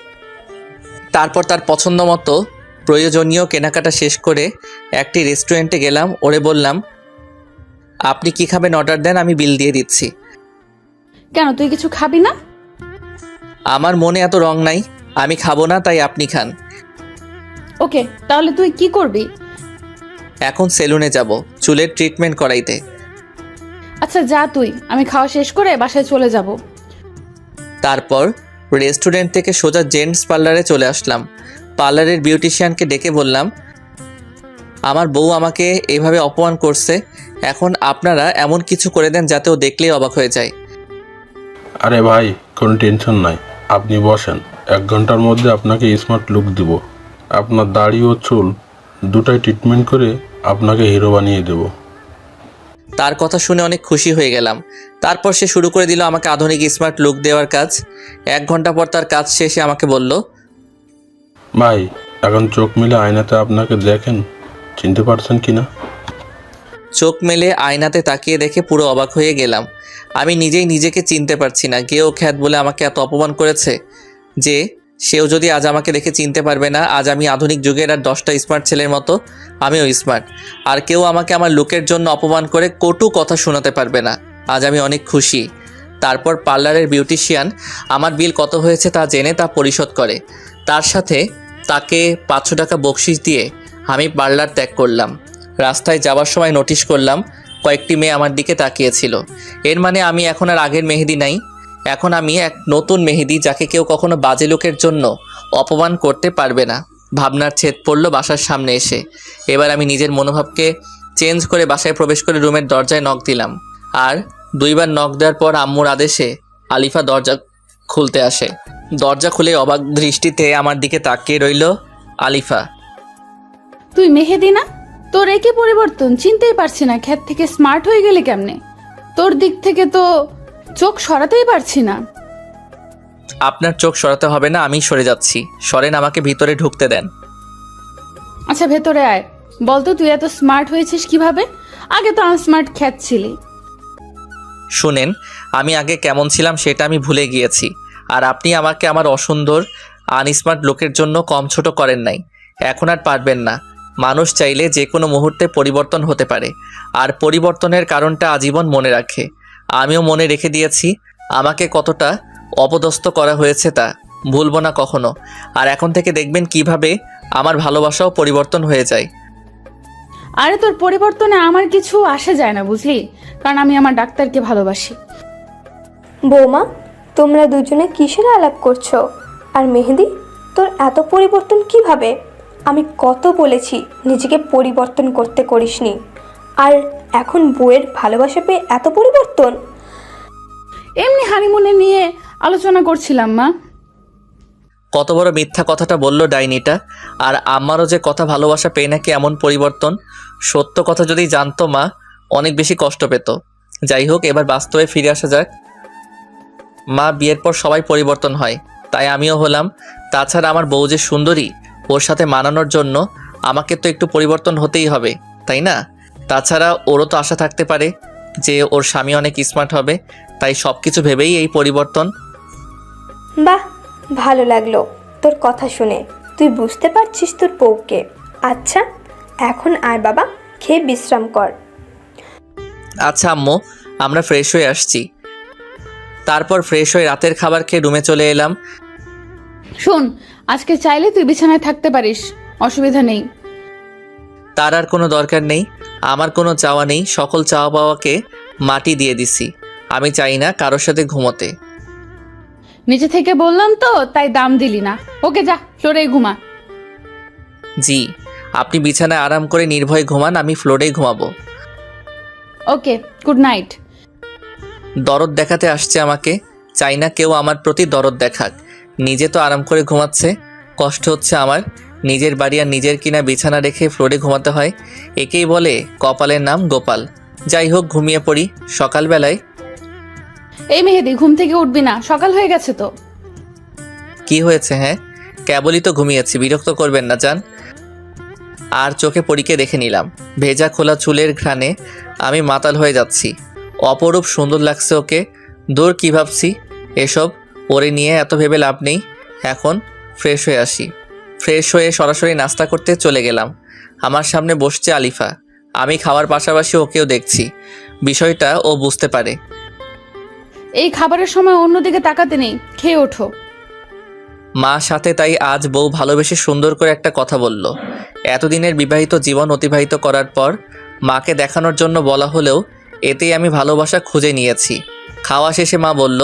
তারপর তার পছন্দ মতো প্রয়োজনীয় কেনাকাটা শেষ করে একটি রেস্টুরেন্টে গেলাম। ওরে বললাম, আপনি কি খাবেন অর্ডার দেন, আমি বিল দিয়ে দিচ্ছি। কেন, তুই কিছু খাবি না? আমার মনে এত রং নাই, আমি খাবো না, তাই আপনি খান। ওকে, তাহলে তুই কি করবি? এখন সেলুনে যাব চুলের ট্রিটমেন্ট করাইতে। আচ্ছা যা তুই, আমি খাওয়া শেষ করে বাসায় চলে যাব। তারপর রেস্টুরেন্ট থেকে সোজা জেন্টস পার্লারে চলে আসলাম। পার্লারের বিউটিশিয়ানকে ডেকে বললাম, আমার বউ আমাকে এভাবে অপমান করছে, এখন আপনারা এমন কিছু করে দেন যাতে ও দেখলেই অবাক হয়ে যায়। আরে ভাই, কোনো টেনশন নাই, আপনি বসেন, 1 ঘন্টার মধ্যে আপনাকে স্মার্ট লুক দিব। আপনার দাড়ি ও চুল দুটাই ট্রিটমেন্ট করে আপনাকে হিরো বানিয়ে দেব। তার কথা শুনে অনেক খুশি হয়ে গেলাম। তারপর সে শুরু করে দিল আমাকে আধুনিক স্মার্ট লুক দেওয়ার কাজ। 1 ঘন্টা পর তার কাজ শেষে আমাকে বলল, ভাই, এখন চোখ মিলে আয়নাতে আপনাকে দেখেন, চিনতে পারছেন কি না? চোখ মেলে আয়নাতে তাকিয়ে দেখে পুরো অবাক হয়ে গেলাম। আমি নিজেই নিজেকে চিনতে পারছি না। গেও খ্যাত বলে আমাকে এত অপমান করেছে যে সেও যদি আজ আমাকে দেখে চিনতে পারবে না। আজ আমি আধুনিক যুগের আর 10টা স্মার্ট ছেলের মতো আমিও স্মার্ট, আর কেউ আমাকে আমার লুকের জন্য অপমান করে কটু কথা শোনাতে পারবে না। আজ আমি অনেক খুশি। তারপর পার্লারের বিউটিশিয়ান আমার বিল কত হয়েছে তা জেনে তা পরিশোধ করে। তার সাথে তাকে 500 টাকা বকশিশ দিয়ে আমি পার্লার ত্যাগ করলাম। রাস্তায় যাওয়ার সময় নোটিশ করলাম কয়েকটি মেয়ে আমার দিকে তাকিয়েছিল। এর মানে আমি এখন আর আগের মেহেদি নাই, এখন আমি এক নতুন মেহেদি, যাকে কেউ কখনো বাজে লোকের জন্য অপমান করতে পারবে না। ভাবনার ছেদ পড়ল বাসার সামনে এসে। এবার আমি নিজের মনোভাবকে চেঞ্জ করে বাসায় প্রবেশ করে রুমের দরজায় নক দিলাম। আর 2 বার নক দেওয়ার পর আম্মুর আদেশে আলিফা দরজা খুলতে আসে। দরজা খুলে অবাক দৃষ্টিতে আমার দিকে তাকিয়ে রইল আলিফা। তুই মেহেদি না? তোর একই পরিবর্তন, চিনতেই পারছি না। খ্যাত থেকে স্মার্ট হয়ে গেলি কেমনে? তোর দিক থেকে তো চোখ সরাতেই পারছি না। আপনার চোখ সরাতে হবে না, আমি সরে যাচ্ছি। সরেন, আমাকে ভিতরে ঢুকতে দেন। আচ্ছা ভেতরে আয়। বলতো তুই এত স্মার্ট হয়েছিস কিভাবে? আগে তো আনস্মার্ট খ্যাত ছিলি। শুনেন, আমি আগে কেমন ছিলাম সেটা আমি ভুলে গিয়েছি। আর আপনি আমাকে আমার অসুন্দর আনস্মার্ট লোকের জন্য কম ছোট করেন নাই। এখন আর পারবেন না। মানুষ চাইলে যে কোনো মুহূর্তে পরিবর্তন হতে পারে, আর পরিবর্তনের কারণটা আজীবন মনে রাখে। আমিও মনে রেখে দিয়েছি আমাকে কতটা অপদস্থ করা হয়েছে, তা ভুলবো না কখনো। আর এখন থেকে দেখবেন কিভাবে আমার ভালোবাসাও পরিবর্তন হয়ে যায়। আরে তোর পরিবর্তনে আমার কিছু আসে যায় না, বুঝলি? কারণ আমি আমার ডাক্তারকে ভালোবাসি। বৌমা, তোমরা দুজনে কিসের আলাপ করছো? আর মেহেদি, তোর এত পরিবর্তন কিভাবে? আমি কত বলেছি নিজেকে পরিবর্তন করতে, করিসনি। আর এখন বউয়ের ভালোবাসা পেয়ে এত পরিবর্তন? এমনি হানিমুনে নিয়ে আলোচনা করছিলাম মা। কত বড় মিথ্যা কথাটা বলল ডাইনিটা। আর আমারও যে কথা ভালোবাসা পেয়ে নাকি এমন পরিবর্তন, সত্য কথা যদি জানতো মা অনেক বেশি কষ্ট পেত। যাই হোক, এবার বাস্তবে ফিরে আসা যাক। মা, বিয়ের পর সবাই পরিবর্তন হয়, তাই আমিও হলাম। তাছাড়া আমার বউ যে সুন্দরী, ওর সাথে মানানোর জন্য আমাকে তো একটু পরিবর্তন হতেই হবে, তাই না? তাছাড়া ওরও তো আশা থাকতে পারে যে ওর স্বামী অনেক স্মার্ট হবে, তাই সব কিছু ভেবেই এই পরিবর্তন। বাহ, ভালো লাগলো তোর কথা শুনে। তুই বুঝতে পারছিস তোর বউকে। আচ্ছা, এখন আয় বাবা, খেয়ে বিশ্রাম কর। আচ্ছা আম্মু, আমরা ফ্রেশ হয়ে আসছি। তারপর ফ্রেশ হয়ে রাতের খাবার খেয়ে রুমে চলে এলাম। শোন, আজকে চাইলে তুই বিছানায় থাকতে পারিস, অসুবিধা নেই। তার আর কোনো দরকার নেই, আমার কোনো চাওয়া নেই। সকল চাওয়া পাওয়াকে মাটি দিয়ে দিছি। আমি চাই না কারোর সাথে ঘুমোতে। নিচে থেকে বললাম তো, তাই দাম দিলি না। ওকে, যা ফ্লোরেই ঘুমা। জি, আপনি বিছানায় আরাম করে নির্ভয়ে ঘুমান, আমি ফ্লোরেই ঘুমাবো। ওকে, গুড নাইট। দরদ দেখাতে আসছে আমাকে। চাই না কেউ আমার প্রতি দরদ দেখাক। নিজে তো আরাম করে ঘুমাচ্ছে, কষ্ট হচ্ছে আমার। নিজের বাড়ি আর নিজের কিনা বিছানা রেখে ফ্লোরে ঘুমাতে হয়। একেই বলে কপালের নাম গোপাল। যাই হোক, ঘুমিয়ে পড়ি। সকালবেলায় এই মেহেদি, ঘুম থেকে উঠবি না, সকাল হয়ে গেছে তো। কি হয়েছে? হ্যাঁ, কেবলই তো ঘুমিয়েছি, বিরক্ত করবেন না যান। আর চোখে পরীকে দেখে নিলাম। ভেজা খোলা চুলের ঘ্রাণে আমি মাতাল হয়ে যাচ্ছি। অপরূপ সুন্দর লাগছে ওকে। দূর, কি ভাবছি এসব, ওরে নিয়ে এত ভেবে লাভ নেই। এখন ফ্রেশ হয়ে আসি। ফ্রেশ হয়ে সরাসরি নাস্তা করতে চলে গেলাম। আমার সামনে বসছে আলিফা। আমি খাওয়ার পাশাপাশি ওকেও দেখছি। বিষয়টা ও বুঝতে পারে। এই খাবারের সময় অন্যদিকে তাকাতে নেই, খেয়ে ওঠো। মা সাথে, তাই আজ বউ ভালোবেসে সুন্দর করে একটা কথা বলল। এতদিনের বিবাহিত জীবন অতিবাহিত করার পর মাকে দেখানোর জন্য বলা হলেও এতেই আমি ভালোবাসা খুঁজে নিয়েছি। খাওয়া শেষে মা বলল,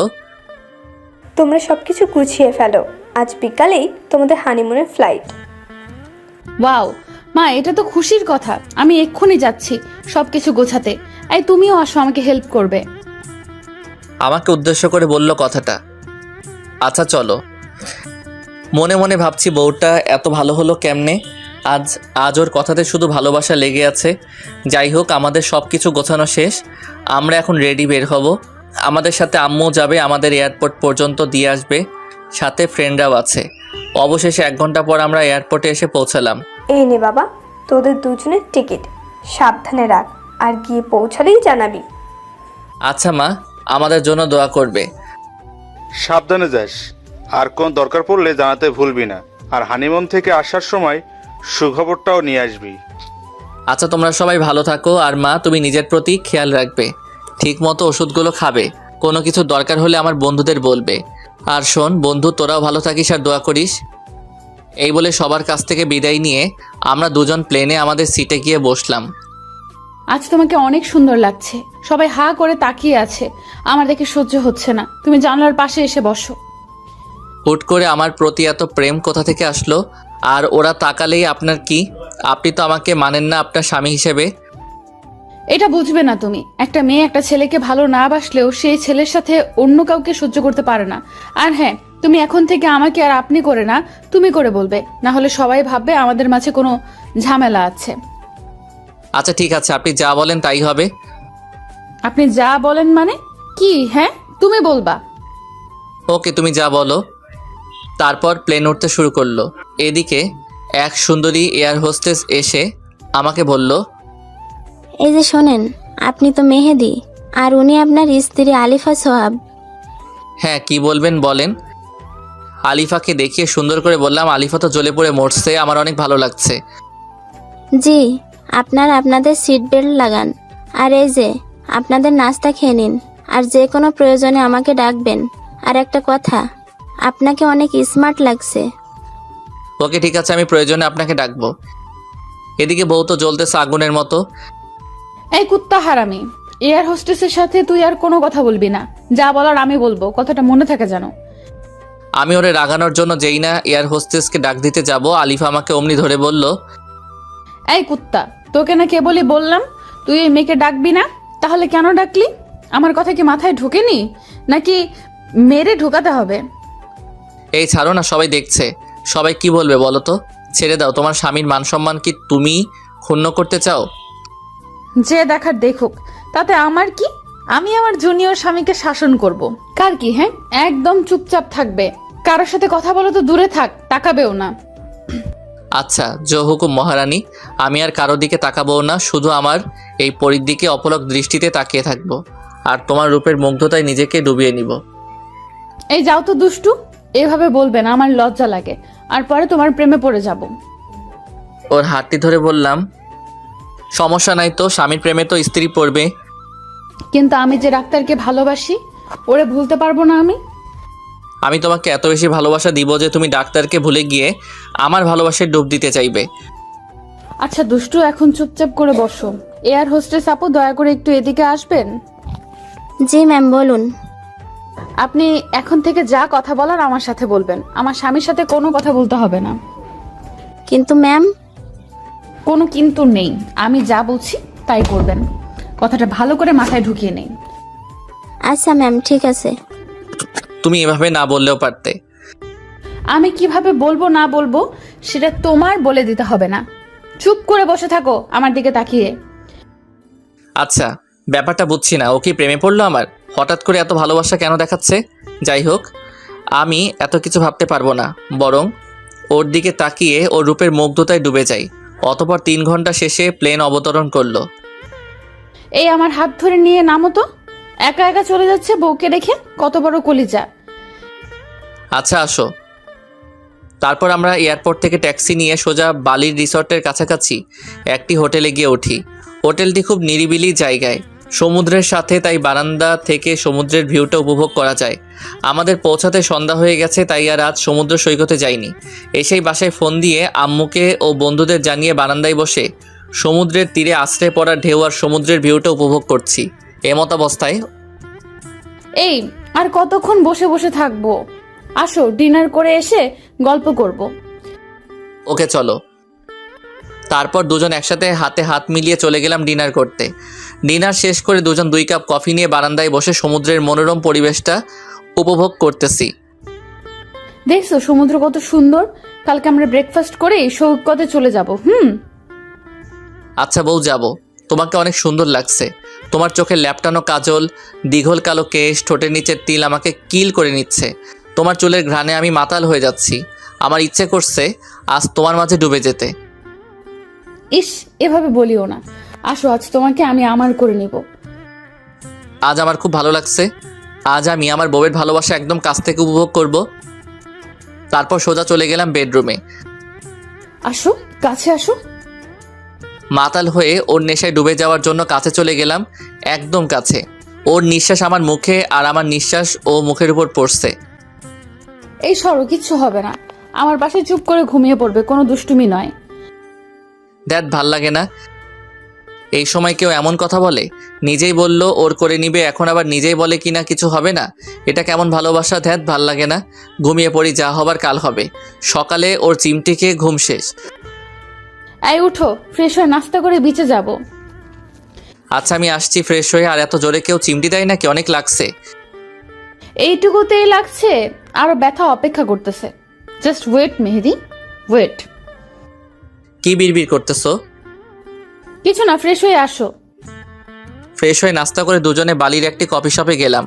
তোমরা সব কিছু গুছিয়ে ফেলো, আজ বিকালেই তোমাদের হানিমুনের ফ্লাইট। ওয়াও মা, এটা তো খুশির কথা। আমি এক্ষুনি যাচ্ছি সবকিছু গোছাতে। এই তুমিও আসো, আমাকে হেল্প করবে। আমাকে উদ্দেশ্য করে বলল কথাটা। আচ্ছা চলো। মনে মনে ভাবছি বউটা এত ভালো হলো কেমনে। আজ ওর কথাতে শুধু ভালোবাসা লেগে আছে। যাই হোক, আমাদের সব কিছু গোছানো শেষ। আমরা এখন রেডি, বের হব। আমাদের সাথে আম্মু যাবে, আমাদের এয়ারপোর্ট পর্যন্ত দিয়ে আসবে, সাথে ফ্রেন্ডরাও আছে। অবশেষে 1 ঘন্টা পর আমরা এয়ারপোর্টে এসে পৌঁছালাম। এই নে বাবা, তোদের দুজনের টিকিট। সাবধানে রাখ, আর গিয়ে পৌঁছালেই জানাবি। আচ্ছা মা, আমাদের জন্য দোয়া করবে। সাবধানে যাস, আর কোন দরকার পড়লে জানাতে ভুলবি না। আর হানিমুন থেকে আসার সময় সুখবরটাও নিয়ে আসবি। আচ্ছা, তোমরা সবাই ভালো থাকো। আর মা, তুমি নিজের প্রতি খেয়াল রাখবে, ঠিক মতো ওষুধগুলো খাবে। কোনো কিছু দরকার হলে আমার বন্ধুদের বলবে। আর শোন বন্ধু, তোরাও ভালো থাকিস আর দোয়া করিস। এই বলে সবার কাছ থেকে বিদায় নিয়ে আমরা দুজন প্লেনে আমাদের সিটে গিয়ে বসলাম। আজ তোমাকে অনেক সুন্দর লাগছে। সবাই হা করে তাকিয়ে আছে, আমার দেখে সহ্য হচ্ছে না। তুমি জানলার পাশে এসে বসো। হুট করে আমার প্রতি এত প্রেম কোথা থেকে আসলো? আর ওরা তাকালেই আপনার কি? আপনি তো আমাকে মানেন না আপনার স্বামী হিসেবে। এটা বুঝবে না তুমি। একটা মেয়ে একটা ছেলেকে ভালো না বাসলেও সেই ছেলের সাথে অন্য কাউকে সহ্য করতে পারে না। আর হ্যাঁ, তুমি এখন থেকে আমাকে আর আপনি করে না, তুমি করে বলবে, না হলে সবাই ভাববে আমাদের মাঝে কোনো ঝামেলা আছে। আচ্ছা ঠিক আছে, আপনি যা বলেন তাই হবে। আপনি যা বলেন মানে কি? হ্যাঁ, তুমি বলবা। ওকে, তুমি যা বলো। তারপর প্লেন উঠতে শুরু করলো। এদিকে এক সুন্দরী এয়ার হোস্টেস এসে আমাকে বলল, এই যে শোনেন, আপনি তো মেহেদি, আর উনি আপনার স্ত্রী আলিফা সোহাব। হ্যাঁ কি বলবেন বলেন। আলিফাকে দেখিয়ে সুন্দর করে বললাম, আলিফা তো জ্বলে পড়ে মরছে, আমার অনেক ভালো লাগছে। জি, আপনাদের সিট বেল্ট লাগান। আর এই যে আপনাদের নাস্তা খেয়ে নিন, আর যে কোনো প্রয়োজনে আমাকে ডাকবেন। আর একটা কথা, আপনাকে অনেক স্মার্ট লাগছে। ওকে ঠিক আছে, আমি প্রয়োজনে আপনাকে ডাকবো। এদিকে বউ তো জ্বলতেছে আগুনের মতো। এই কুত্তা হারামি, এয়ার হোস্টেসের সাথে তুই আর কোনো কথা বলবি না। যা বলার আমি বলবো, কথাটা মনে থাকে জানো। আমি ওরে রাগানোর জন্য যেই না এয়ার হোস্টেসকে ডাক দিতে যাব, আলিফা আমাকে অমনি ধরে বলল, এই কুত্তা, তোকে না কেবলই বললাম তুই এই মেয়েকে ডাকবি না, তাহলে কেন ডাকলি? আমার কথা কি মাথায় ঢোকেনি, নাকি মেরে ঢোকাতে হবে? এই ছাড়ো না, সবাই দেখছে, সবাই কি বলবে বলো তো? ছেড়ে দাও, তোমার স্বামীর মান সম্মান কি তুমি ক্ষুণ্ণ করতে চাও? যে দেখার দেখুক, তাতে আমার কি? আমি আমার জুনিয়র স্বামীকে শাসন করব। কার কি? হ্যাঁ, একদম চুপচাপ থাকবে। কারোর সাথে কথা বলো তো দূরে থাক, তাকাবেও না। আচ্ছা জো হুকুম মহারানী, আমি আর কারো দিকে তাকাবো না, শুধু আমার এই পরীর দিকে অপলক দৃষ্টিতে তাকিয়ে থাকবো, আর তোমার রূপের মুগ্ধতায় নিজেকে ডুবিয়ে নিব। এই যাও তো দুষ্টু, এভাবে বলবে না, আমার লজ্জা লাগে, আর পরে তোমার প্রেমে পড়ে যাব। ওর হাতটি ধরে বললাম, সমস্যা নাই তো, স্বামীর প্রেমে তো স্ত্রী পড়বে। কিন্তু আমি যে ডাক্তারকে ভালোবাসি, ওরে ভুলতে পারবো না আমি। আমি তোমাকে এত বেশি ভালোবাসা দিব যে তুমি ডাক্তারকে ভুলে গিয়ে আমার ভালোবাসায় ডুব দিতে চাইবে। আচ্ছা দুষ্টু, এখন চুপচাপ করে বসো। এয়ার হোস্টেস আপু, দয়া করে একটু এদিকে আসবেন। জি ম্যাম, বলুন। আপনি এখন থেকে যা কথা বলার আমার সাথে বলবেন, আমার স্বামীর সাথে কোনো কথা বলতে হবে না। কিন্তু ম্যাম। কোনো কিন্তু নেই, আমি যা বলছি তাই করবেন। কথাটা ভালো করে মাথায় ঢুকিয়ে নেই। আচ্ছা ম্যাম, ঠিক আছে। তুমি এভাবে না বললেও পারতে। আমি কিভাবে বলবো না বলবো সেটা তোমার বলে দিতে হবে না। চুপ করে বসে থাকো আমার দিকে তাকিয়ে। আচ্ছা, ব্যাপারটা বুঝছি না, ও কি প্রেমে পড়লো আমার? হঠাৎ করে এত ভালোবাসা কেন দেখাচ্ছে? যাই হোক, আমি এত কিছু ভাবতে পারবো না, বরং ওর দিকে তাকিয়ে ওর রূপের মুগ্ধতায় ডুবে যাই। অতঃপর 3 ঘন্টা শেষে প্লেন অবতরণ করলো। এই আমার হাত ধরে নিয়ে নামো তো। একা একা চলে যাচ্ছে বউকে রেখে, কত বড় কলিজা। আচ্ছা আসো। তারপর আমরা এয়ারপোর্ট থেকে ট্যাক্সি নিয়ে সোজা বালির রিসর্টের কাছাকাছি একটি হোটেলে গিয়ে উঠি। হোটেলটি খুব নিরিবিলি জায়গায়, সমুদ্রের সাথে, তাই বারান্দা থেকে সমুদ্রের ভিউটা উপভোগ করা যায়। আমাদের পৌঁছাতে সন্ধ্যা হয়ে গেছে, তাই আর আজ সমুদ্র সৈকতে যাইনি। এসেই বাসায় ফোন দিয়ে আম্মুকে ও বন্ধুদের জানিয়ে বারান্দায় বসে সমুদ্রের তীরে আশ্রয় পড়া ঢেউ আর সমুদ্রের ভিউটা উপভোগ করছি। এমত অবস্থায় এই আর কতক্ষণ বসে বসে থাকবো? আসো, ডিনার করে এসে গল্প করব। ওকে চলো। তারপর দুজন একসাথে হাতে হাত মিলিয়ে চলে গেলাম ডিনার করতে। ডিনার শেষ করে দুজন 2 কাপ কফি নিয়ে বারান্দায় বসে সমুদ্রের মনোরম পরিবেশটা উপভোগ করতেছি। দেখছো সমুদ্র কত সুন্দর? কালকে আমরা ব্রেকফাস্ট করে সৈকতে চলে যাব। আচ্ছা বউ, যাব। তোমাকে অনেক সুন্দর লাগছে। তোমার চোখে ল্যাপটানো কাজল, দীঘল কালো কেশ, ঠোঁটের নিচের তিল আমাকে কিল করে নিচ্ছে। তোমার চুলের ঘ্রাণে আমি মাতাল হয়ে যাচ্ছি। আমার ইচ্ছে করছে আজ তোমার মাঝে ডুবে যেতে। ইস, এভাবে বলিও না। আসো, আজ তোমাকে আমি আমার করে নিব। আজ আমার খুব ভালো লাগছে। আজ আমি আমার বউয়ের ভালোবাসা একদম কাছ থেকে উপভোগ করব। তারপর সোজা চলে গেলাম বেডরুমে। আসো, কাছে আসো। মাতাল হয়ে ওর নেশায় ডুবে যাওয়ার জন্য কাছে চলে গেলাম, একদম কাছে। ওর নিঃশ্বাস আমার মুখে আর আমার নিঃশ্বাস ও মুখের উপর পড়ছে। এই সরো, কিচ্ছু হবে না। আমার পাশে চুপ করে ঘুমিয়ে পড়বে, কোনো দুষ্টুমি নয়। দ্যাট ভাল লাগে না। এই সময় কেউ এমন কথা বলে? নিজেই বলল ওর করে নিবে, এখন আবার নিজেই বলে কিনা কিছু হবে না। এটা কেমন ভালোবাসা? ধ্যাত, ভাল লাগে না। ঘুমিয়ে পড়ি, যা হবার কাল হবে। সকালে ওর চিমটি খেয়ে ঘুম শেষ। এই উঠো, ফ্রেশ হয়ে নাস্তা করে বিচে যাব। আচ্ছা আমি আসছি ফ্রেশ হয়ে। আর এত জোরে কেউ চিমটি দেয় নাকি? অনেক লাগছে। এইটুকুতেই লাগছে, আরো ব্যথা অপেক্ষা করতেছে। জাস্ট ওয়েট মেহেদি, ওয়েট। কি বিড়বিড় করতেছো? কিছু না, ফ্রেশ হয়ে আসো। ফ্রেশ হয়ে নাস্তা করে দুজনে বালির একটি কফি শপে গেলাম।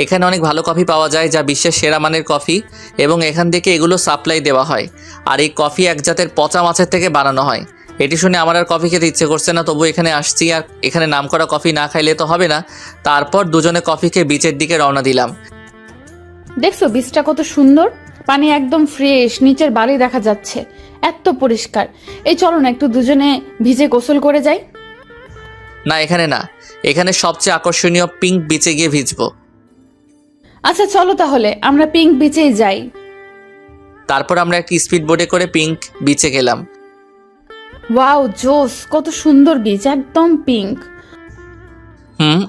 এখানে অনেক ভালো কফি পাওয়া যায়, যা বিশ্বের সেরা মানের কফি, এবং এখান থেকে এগুলো সাপ্লাই দেওয়া হয়। আর এই কফি এক জাতের পচা মাছের থেকে বানানো হয়। এটি শুনে আমার আর কফি খেতে ইচ্ছে করছে না, তবু এখানে আসছি, আর এখানে নামকরা কফি না খাইলে তো হবে না। তারপর দুজনে কফি খেয়ে বিচের দিকে রওনা দিলাম। দেখছো বিচটা কত সুন্দর? পানি একদম ফ্রেশ, নিচের বালি দেখা যাচ্ছে, এত পরিষ্কার। এই চলো না একটু দুজনে ভিজে গোসল করে যাই। না, এখানে না, এখানে সবচেয়ে আকর্ষণীয় পিঙ্ক বিচে গিয়ে ভিজবো। আচ্ছা চলো তাহলে আমরা পিঙ্ক বিচেই যাই। তারপর আমরা একটি স্পিড বোটে করে পিঙ্ক বিচে গেলাম। ওয়াও জোস, কত সুন্দর বিচ, একদম পিঙ্ক।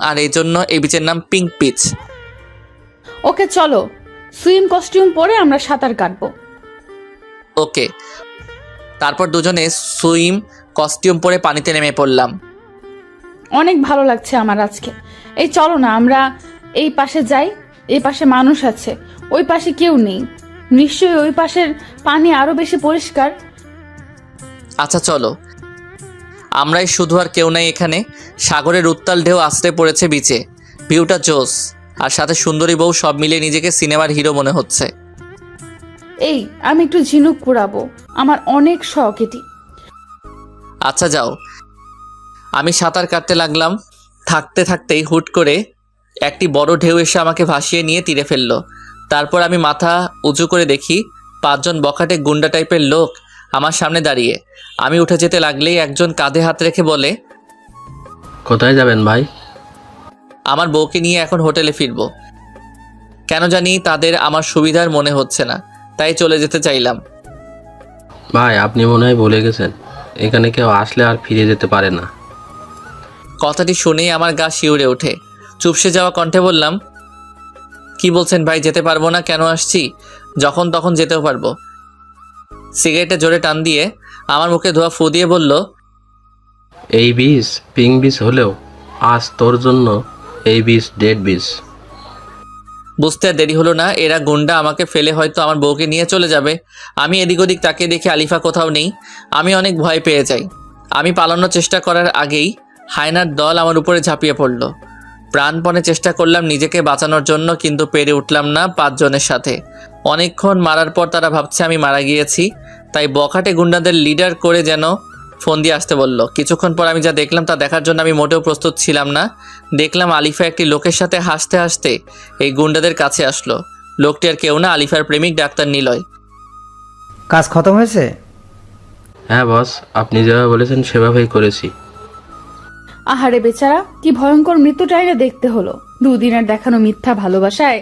আর এই জন্য এই বিচের নাম পিঙ্ক বিচ। ওকে চলো, সুইম কস্টিউম পরে আমরা সাঁতার কাটবো। ওকে। তারপর দুজনে সুইম কস্টিউম পরে পানিতে নেমে পড়লাম। অনেক ভালো লাগছে আমার আজকে। এই চলো না আমরা এই পাশে যাই, এই পাশে মানুষ আছে, ওই পাশে কেউ নেই, নিশ্চয়ই ওই পাশের পানি আরো বেশি পরিষ্কার। আচ্ছা চলো। আমরাই শুধু, আর কেউ নাই এখানে। সাগরের উত্তাল ঢেউ আশ্রে পড়েছে বিচে, ভিউটা জোস, আর সাথে সুন্দরী বউ, সব মিলিয়ে নিজেকে সিনেমার হিরো মনে হচ্ছে। এই আমি একটু ঝিনুক কুড়াবো, আমার অনেক শখ এটি। আচ্ছা যাও। আমি সাঁতার কাটতে লাগলাম। থাকতে থাকতেই হুট করে একটি বড় ঢেউ এসে আমাকে ভাসিয়ে নিয়ে তীরে ফেললো। তারপর আমি মাথা উঁচু করে দেখি 5 জন বখাটে গুন্ডা টাইপের লোক আমার সামনে দাঁড়িয়ে। আমি উঠে যেতে লাগলেই একজন কাঁধে হাত রেখে বলে, কোথায় যাবেন ভাই? আমার বউকে নিয়ে এখন হোটেলে ফিরবো। কেন জানি তাদের আমার সুবিধার মনে হচ্ছে না, তাই চলে যেতে চাইলাম। ভাই আপনি মনে হয় ভুলে গেছেন, এখানে কেউ আসলে আর ফিরে যেতে পারে না। কথাটি শুনেই আমার গা শিউরে ওঠে। চুপসে যাওয়া কণ্ঠে বললাম, কি বলছেন ভাই? যেতে পারবো না? কেন আসছি? যখন তখন যেতেও পারবো। সিগারেটে জোরে টান দিয়ে আমার মুখে ধোয়া ফু দিয়ে বলল, এই বিষ পিঙ্ক বিষ হলেও আজ তোর জন্য এই বিষ ডেড বিষ। বুঝতে আর দেরি হলো না, এরা গুন্ডা আমাকে ফেলে হয়তো আমার বউকে নিয়ে চলে যাবে। আমি এদিক ওদিক তাকিয়ে দেখি আলিফা কোথাও নেই। আমি অনেক ভয় পেয়ে যাই। আমি পালানোর চেষ্টা করার আগেই হায়নার দল আমার উপরে ঝাঁপিয়ে পড়ল। প্রাণপণে চেষ্টা করলাম নিজেকে বাঁচানোর জন্য, কিন্তু পেরে উঠলাম না 5 জনের সাথে। অনেকক্ষণ মারার পর তারা ভাবছে আমি মারা গিয়েছি, তাই বখাটে গুন্ডাদের লিডার করে যেন ফোন দিয়ে আসতে বলল। কিছুক্ষণ পর আমি যা দেখলাম তা দেখার জন্য আমি মোটেও প্রস্তুত ছিলাম না। দেখলাম আলিফা একটি লোকের সাথে হাসতে হাসতে এই গুন্ডাদের কাছে আসলো। লোকটি আর কেউ না, আলিফার প্রেমিক ডাক্তার নিলয়। কাজ খতম হয়েছে? হ্যাঁ বস, আপনি যেভাবে বলেছেন সেভাবেই করেছি। আহারে বেচারা, কি ভয়ঙ্কর মৃত্যুটাই না দেখতে হলো। 2 দিনের দেখানো মিথ্যা ভালোবাসায়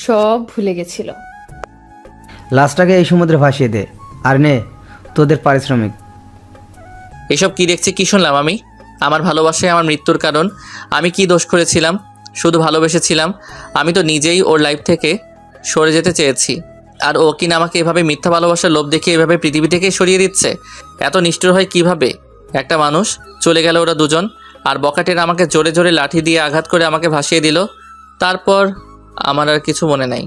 সব ভুলে গেছিল। লাশটাকে এই সমুদ্রে ভাসিয়ে দে, আর নে তোদের পারিশ্রমিক। এসব কি দেখছি, কি শুনলাম আমি? আমার ভালোবাসায় আমার মৃত্যুর কারণ? আমি কি দোষ করেছিলাম? শুধু ভালোবেসেছিলাম। আমি তো নিজেই ওর লাইফ থেকে সরে যেতে চেয়েছি, আর ও কিনা আমাকে এভাবে মিথ্যা ভালোবাসার লোভ দেখিয়ে এভাবে পৃথিবী থেকে সরিয়ে দিচ্ছে। এত নিষ্ঠুর হয় কিভাবে একটা মানুষ? চলে গেল ওরা দুজন, আর বকাটেরা আমাকে জোরে জোরে লাঠি দিয়ে আঘাত করে আমাকে ভাসিয়ে দিল। তারপর আমার আর কিছু মনে নাই।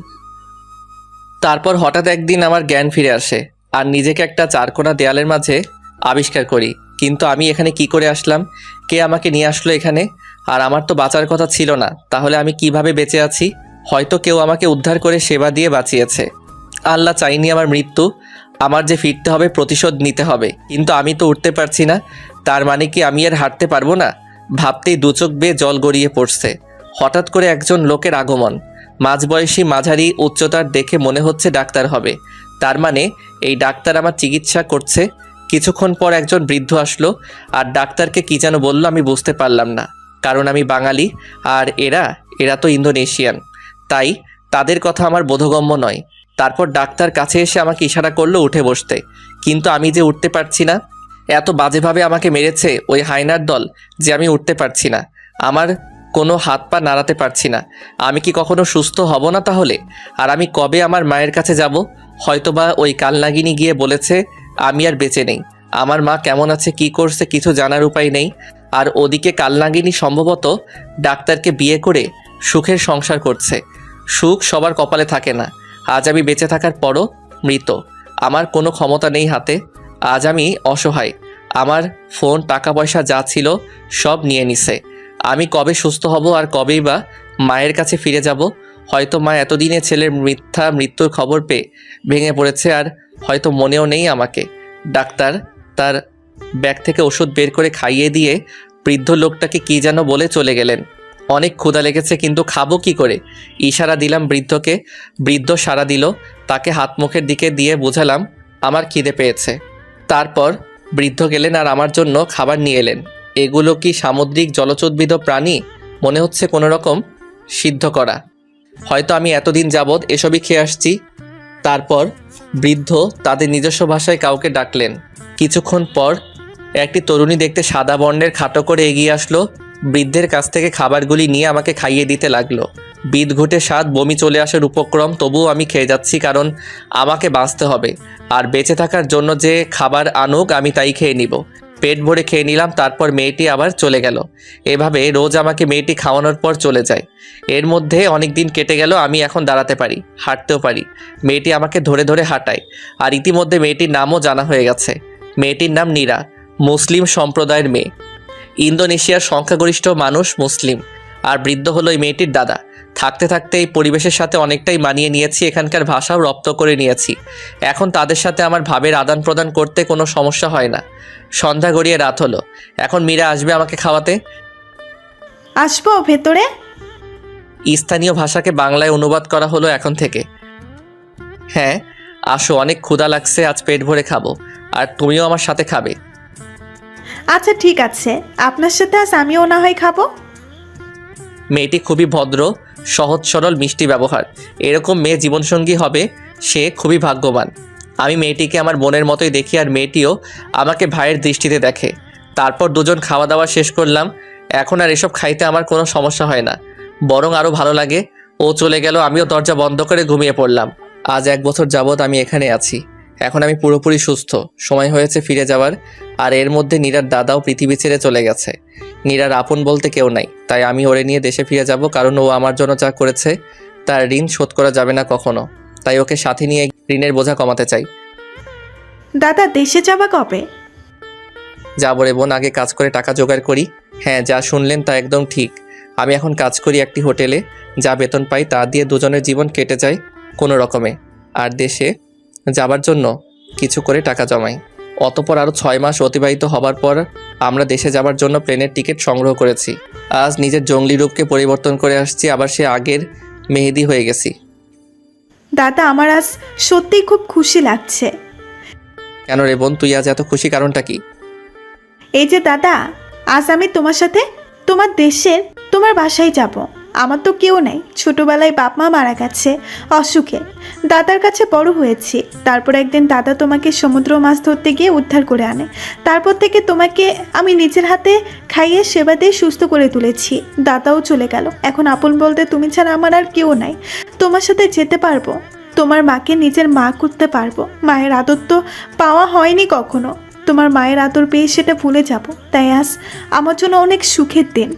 তারপর হঠাৎ একদিন আমার জ্ঞান ফিরে আসে, আর নিজেকে একটা চারকোনা দেয়ালের মাঝে আবিষ্কার করি। কিন্তু আমি এখানে কি করে আসলাম? কে আমাকে নিয়ে আসলো এখানে? আর আমার তো বাঁচার কথা ছিল না, তাহলে আমি কিভাবে বেঁচে আছি? হয়তো কেউ আমাকে উদ্ধার করে সেবা দিয়ে বাঁচিয়েছে। আল্লাহ চাইনি আমার মৃত্যু। আমার যে ফিরতে হবে, প্রতিশোধ নিতে হবে। কিন্তু আমি তো উঠতে পারছি না, তার মানে কি আমি আর হাঁটতে পারবো না? ভাবতেই 2 চোখ বেয়ে জল গড়িয়ে পড়ছে। হঠাৎ করে একজন লোকের আগমন, মাঝবয়সী মাঝারি উচ্চতার, দেখে মনে হচ্ছে ডাক্তার হবে। তার মানে এই ডাক্তার আমার চিকিৎসা করছে। কিছুক্ষণ পর একজন বৃদ্ধ আসলো, আর ডাক্তারকে কি যেন বলল আমি বুঝতে পারলাম না, কারণ আমি বাঙালি আর এরা তো ইন্দোনেশিয়ান, তাই তাদের কথা আমার বোধগম্য নয়। তারপর ডাক্তার কাছে এসে আমাকে ইশারা করলো উঠে বসতে, কিন্তু আমি যে উঠতে পারছি না। এত বাজেভাবে আমাকে মেরেছে ওই হায়নার দল যে আমি উঠতে পারছি না, আমার কোনো হাত পা নাড়াতে পারছি না। আমি কি কখনো সুস্থ হব না তাহলে? আর আমি কবে আমার মায়ের কাছে যাব? হয়তোবা ওই কালনাগিনী গিয়ে বলেছে আমি আর বেঁচে নেই। আমার মা কেমন আছে, কি করছে, কিছু জানার উপায় নেই। আর ওদিকে কালনাগিনী সম্ভবত ডাক্তারকে বিয়ে করে সুখের সংসার করছে। সুখ সবার কপালে থাকে না। আজ আমি বেঁচে থাকার পরও মৃত, আমার কোনো ক্ষমতা নেই হাতে। আজ আমি অসহায়। আমার ফোন, টাকা পয়সা যা ছিল সব নিয়ে নিছে। আমি কবে সুস্থ হব, আর কবেই বা মায়ের কাছে ফিরে যাব? হয়তো মা এতদিনে ছেলের মিথ্যা মৃত্যুর খবর পেয়ে ভেঙে পড়েছে, আর হয়তো মনেও নেই আমাকে। ডাক্তার তার ব্যাগ থেকে ওষুধ বের করে খাইয়ে দিয়ে বৃদ্ধ লোকটাকে কি যেন বলে চলে গেলেন। অনেক ক্ষুধা লেগেছে, কিন্তু খাবো কি করে? ইশারা দিলাম বৃদ্ধকে, বৃদ্ধ সাড়া দিল। তাকে হাত মুখের দিকে দিয়ে বোঝালাম আমার খিদে পেয়েছে। তারপর বৃদ্ধ গেলেন আর আমার জন্য খাবার নিয়ে এলেন। এগুলো কি সামুদ্রিক জলচোদ্ভিদ প্রাণী? মনে হচ্ছে কোনো রকম সিদ্ধ করা। হয়তো আমি এতদিন যাবৎ এসবই খেয়ে আসছি। তারপর বৃদ্ধ তাদের নিজস্ব ভাষায় কাউকে ডাকলেন। কিছুক্ষণ পর একটি তরুণী দেখতে সাদা বর্ণের খাটো করে এগিয়ে আসলো। বৃদ্ধের কাছ থেকে খাবারগুলি নিয়ে আমাকে খাইয়ে দিতে লাগলো। বিদঘুটে স্বাদ, বমি চলে আসার উপক্রম, তবুও আমি খেয়ে যাচ্ছি, কারণ আমাকে বাঁচতে হবে। আর বেঁচে থাকার জন্য যে খাবার আনুক আমি তাই খেয়ে নিব। পেট ভরে খেয়ে নিলাম। তারপর মেয়েটি আবার চলে গেল। এভাবে রোজ আমাকে মেয়েটি খাওয়ানোর পর চলে যায়। এর মধ্যে অনেক দিন কেটে গেল। আমি এখন দাঁড়াতে পারি, হাঁটতেও পারি। মেয়েটি আমাকে ধরে ধরে হাঁটায়। আর ইতিমধ্যে মেয়েটির নামও জানা হয়ে গেছে। মেয়েটির নাম নীরা, মুসলিম সম্প্রদায়ের মেয়ে। ইন্দোনেশিয়ার সংখ্যাগরিষ্ঠ মানুষ মুসলিম। আর বৃদ্ধ হলো এই মেয়েটির দাদা। থাকতে থাকতে এই পরিবেশের সাথে অনেকটাই মানিয়ে নিয়েছি, এখানকার ভাষাও রপ্ত করে নিয়েছি। এখন তাদের সাথে আমার ভাবের আদান প্রদান করতে কোনো সমস্যা হয় না। সন্ধ্যা গড়িয়ে রাত হলো। এখন মীরা আসবে আমাকে খাওয়াতে। আসবো ভেতরে? স্থানীয় ভাষাকে বাংলায় অনুবাদ করা হলো এখন থেকে। হ্যাঁ আসো, অনেক ক্ষুধা লাগছে, আজ পেট ভরে খাবো। আর তুমিও আমার সাথে খাবে। আচ্ছা ঠিক আছে, আপনার সাথে আজ আমিও না হয় খাবো। মেয়েটি খুবই ভদ্র, সহজ সরল, মিষ্টি ব্যবহার। এরকম মেয়ে জীবনসঙ্গী হবে সে খুবই ভাগ্যবান। আমি মেয়েটিকে আমার বোনের মতোই দেখি, আর মেয়েটিও আমাকে ভাইয়ের দৃষ্টিতে দেখে। তারপর দুজন খাওয়া দাওয়া শেষ করলাম। এখন আর এসব খাইতে আমার কোনো সমস্যা হয় না, বরং আরও ভালো লাগে। ও চলে গেল, আমিও দরজা বন্ধ করে ঘুমিয়ে পড়লাম। আজ 1 বছর যাবৎ আমি এখানে আছি। এখন আমি পুরোপুরি সুস্থ। সময় হয়েছে ফিরে যাওয়ার। আর এর মধ্যে নীরার দাদাও পৃথিবী ছেড়ে চলে গেছে। নীরার আপন বলতে কেউ নাই, তাই আমি ওরে নিয়ে দেশে ফিরে যাব, কারণ ও আমার জন্য যা করেছে তার ঋণ শোধ করা যাবে না কখনো। তাই ওকে সাথে নিয়ে ঋণের বোঝা কমাতে চাই। দাদা দেশে যাবা কবে? যাবো রে বোন, আগে কাজ করে টাকা জোগাড় করি। হ্যাঁ, যা শুনলেন তা একদম ঠিক। আমি এখন কাজ করি একটি হোটেলে, যা বেতন পাই তা দিয়ে দুজনের জীবন কেটে যায় কোনো রকমে। আর দেশে যাবার জন্য কিছু করে টাকা জমাই। অতপর আরও 6 মাস অতিবাহিত হবার পর আমরা দেশে যাবার জন্য প্লেনের টিকিট সংগ্রহ করেছি। আজ নিজের জঙ্গলি রূপকে পরিবর্তন করে আসছি, আবার সে আগের মেহেদি হয়ে গেছি। দাদা আমার আজ সত্যিই খুব খুশি লাগছে। কেন রে বোন, তুই আজ এত খুশি, কারণটা কি? এই যে দাদা, আজ আমি তোমার সাথে তোমার দেশের তোমার বাসায় যাব। আমার তো কেউ নেই, ছোটবেলায় বাপ মা মারা গেছে অসুখে। দাদার কাছে বড় হয়েছি। তারপর একদিন দাদা তোমাকে সমুদ্র মাছ ধরতে গিয়ে উদ্ধার করে আনে। তারপর থেকে তোমাকে আমি নিজের হাতে খাইয়ে সেবা দিয়ে সুস্থ করে তুলেছি। দাদাও চলে গেল, এখন আপন বলতে তুমি ছাড়া আমার আর কেউ নাই। তোমার সাথে যেতে পারবো, তোমার মাকে নিজের মা করতে পারবো। মায়ের আদর তো পাওয়া হয়নি কখনো, তোমার মায়ের আদর পেয়ে সেটা ভুলে যাব। তাই আজ আমার জন্য অনেক সুখের দিন।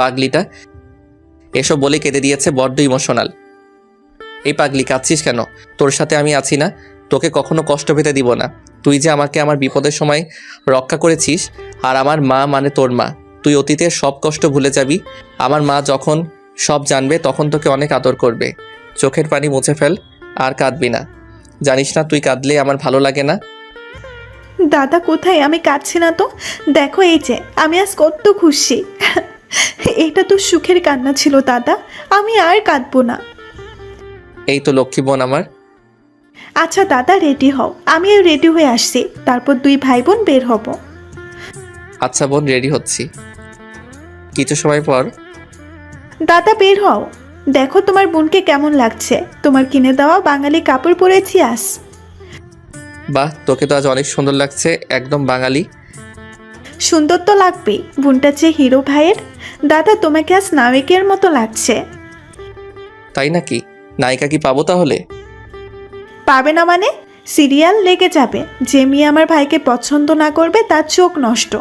পাগলিটা এসব বলে কেঁদে দিয়েছে, বড্ড ইমোশনাল। এই পাগলি, কাঁদছিস কেন? তোর সাথে আমি আছি না, তোকে কখনো কষ্ট পেতে দিব না। তুই যে আমাকে আমার বিপদের সময় রক্ষা করেছিস, আর আমার মা মানে তোর মা। তুই অতীতের সব কষ্ট ভুলে যাবি। আমার মা যখন সব জানবে তখন তোকে অনেক আদর করবে। চোখের পানি মুছে ফেল, আর কাঁদবি না। জানিস না তুই কাঁদলে আমার ভালো লাগে না। দাদা কোথায়? আমি কাঁদছি না তো। দেখো এই যে আমি আজ কত খুশি। এটা তো সুখের কান্না ছিল দাদা, আমি আর কাঁদবো না। এই তো লক্ষ্মী বোন আমার। আচ্ছা দাদা রেডি হও, আমিও রেডি হয়ে আসছি। তারপর 2 ভাই বোন বের হব। আচ্ছা বোন, রেডি হচ্ছি। কিছু সময় পর দাদা বের হও, দেখো তোমার বোনকে কেমন লাগছে। তোমার কিনে দেওয়া বাঙালি কাপড় পরেছি আজ। বাহ, তোকে তো আজ অনেক সুন্দর লাগছে, একদম বাঙালি। সুন্দর তো লাগবেই, বোনটা যে হিরো ভাইয়ের। দাদা তোমাকে আজ নায়কের মতো লাগছে। তাই নাকি? নায়িকা কি পাবো তাহলে? পাবে না মানে? সিরিয়াল লেগে যাবে। যে মেয়ে আমার ভাইকে পছন্দ না করবে তার চোখ নষ্ট।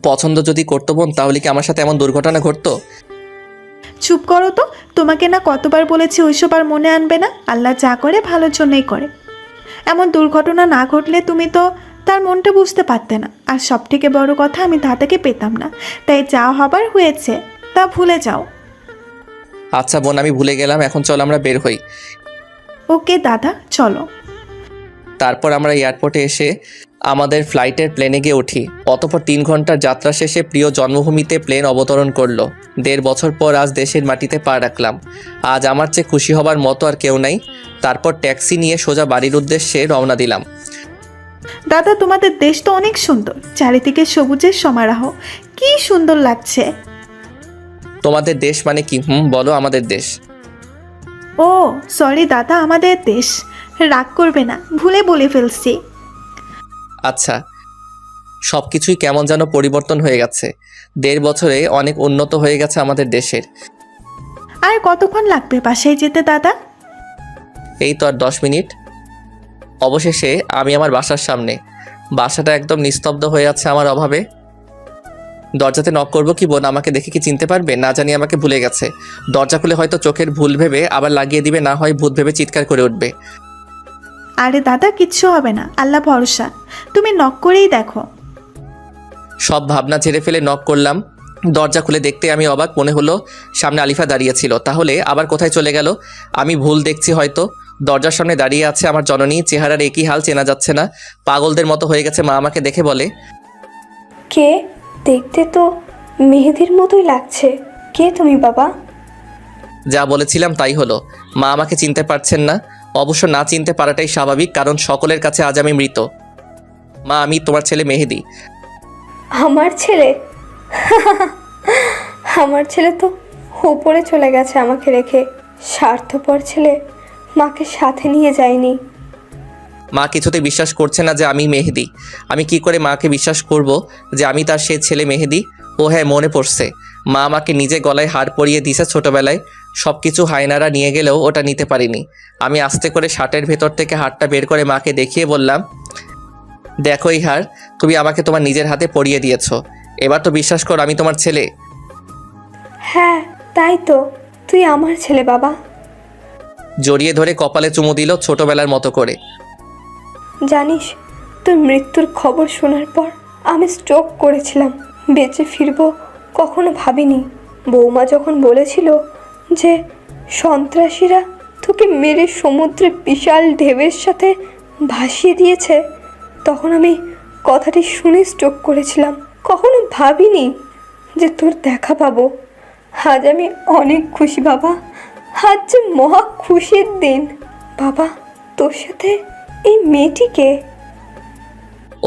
পছন্দ যদি করতো বোন, তাহলে কি আমার সাথে এমন দুর্ঘটনা ঘটতো? চুপ করো তো, তোমাকে না কতবার বলেছি ওইসব আর মনে আনবে না। আল্লাহ যা করে ভালোর জন্যই করে। এমন দুর্ঘটনা না ঘটলে তুমি তো তার মনটা বুঝতে পারতে না। আর সব থেকে বড় কথা, আমি দাদাকে পেতাম না। তাই যা হবার হয়েছে তা ভুলে যাও। আচ্ছা বোন, আমি ভুলে গেলাম। এখন চল আমরা বের হই। ওকে দাদা, চলো। তারপর আমরা এয়ারপোর্টে এসে আমাদের ফ্লাইটের প্লেনে গিয়ে উঠি। অতঃপর 3 ঘন্টার যাত্রা শেষে প্রিয় জন্মভূমিতে প্লেন অবতরণ করলো। 1.5 বছর পর আজ দেশের মাটিতে পা রাখলাম। আজ আমার চেয়ে খুশি হবার মতো আর কেউ নাই। তারপর ট্যাক্সি নিয়ে সোজা বাড়ির উদ্দেশ্যে রওনা দিলাম। দাদা, তোমাদের দেশ তো অনেক সুন্দর, চারিদিকে সবুজের সমারোহ, কি সুন্দর লাগছে। তোমাদের দেশ মানে কি? বলো আমাদের দেশ। ও সরি দাদা, আমাদের দেশ। রাগ করবে না, ভুলে বলে ফেলছি। আচ্ছা, সব কিছুই কেমন যেন পরিবর্তন হয়ে গেছে। 1.5 বছরে অনেক উন্নত হয়ে গেছে আমাদের দেশের। আর কতক্ষণ লাগবে বাসায় যেতে দাদা? এই তো আর 10 মিনিট। অবশেষে আমি আমার বাসার সামনে। বাসাটা একদম নিস্তব্ধ হয়ে আছে আমার অভাবে। দরজাতে নক করবো কি বোন আমাকে দেখে কি চিনতে পারবে? না জানি আমাকে ভুলে গেছে। দরজা খুলে হয়তো চোখের ভুল ভেবে আবার লাগিয়ে দিবে, না হয় ভূত ভেবে চিৎকার করে উঠবে। আরে দাদা, কিচ্ছু হবে না, আল্লাহ ভরসা। তুমি নক করেই দেখো। সব ভাবনা ঝেড়ে ফেলে নক করলাম। দরজা খুলে দেখতে আমি অবাক, মনে হলো সামনে আলিফা দাঁড়িয়েছিল। তাহলে আবার কোথায় চলে গেল? আমি ভুল দেখছি হয়তো। দরজার সামনে দাঁড়িয়ে আছে আমার জননী। চেহারার একই হাল, চেনা যাচ্ছে না। পাগলদের মতো হয়ে গেছে। মা আমাকে দেখে বলে, কে? দেখতে তো মেহেদির মতোই লাগছে। কে তুমি বাবা? যা বলেছিলাম তাই হলো। মা আমাকে চিনতে পারছেন না। অবশ্য না চিনতে পারাটাই স্বাভাবিক, কারণ সকলের কাছে আজ আমি মৃত। মা, আমি তোমার ছেলে মেহেদি। আমার ছেলে? আমার ছেলে তো উপরে চলে গেছে আমাকে রেখে। স্বার্থপর ছেলে, মাকে সাথে নিয়ে যায়নি। মা কিছুতে বিশ্বাস করছে না যে আমি মেহেদি। আমি কি করে মাকে বিশ্বাস করব যে আমি তার সে ছেলে মেহেদি? ও হ্যাঁ, মনে পড়ছে। মা আমাকে নিজে গলায় হার পরিয়ে দিয়েছে ছোটবেলায়। সব কিছু হায়নারা নিয়ে গেলেও ওটা নিতে পারিনি। আমি আস্তে করে শার্টের ভেতর থেকে হারটা বের করে মাকে দেখিয়ে বললাম, দেখো এই হার, তুমি আমাকে তোমার নিজের হাতে পরিয়ে দিয়েছো। এবার তো বিশ্বাস করো আমি তোমার ছেলে। হ্যাঁ, তাই তো, তুই আমার ছেলে বাবা। জড়িয়ে ধরে কপালে চুমু দিল ছোটবেলার মতো করে। জানিস, তোর মৃত্যুর খবর শোনার পর আমি স্ট্রোক করেছিলাম। বেঁচে ফিরবো কখনো ভাবিনি। বৌমা যখন বলেছিল যে সন্ত্রাসীরা তোকে মেরে সমুদ্রে বিশাল ঢেউয়ের সাথে ভাসিয়ে দিয়েছে, তখন আমি কথাটি শুনে স্ট্রোক করেছিলাম। কখনো ভাবিনি যে তোর দেখা পাবো। আজ আমি অনেক খুশি বাবা। আজ যে মহা খুশির দিন। বাবা, তোর সাথে এই মেয়েটিকে?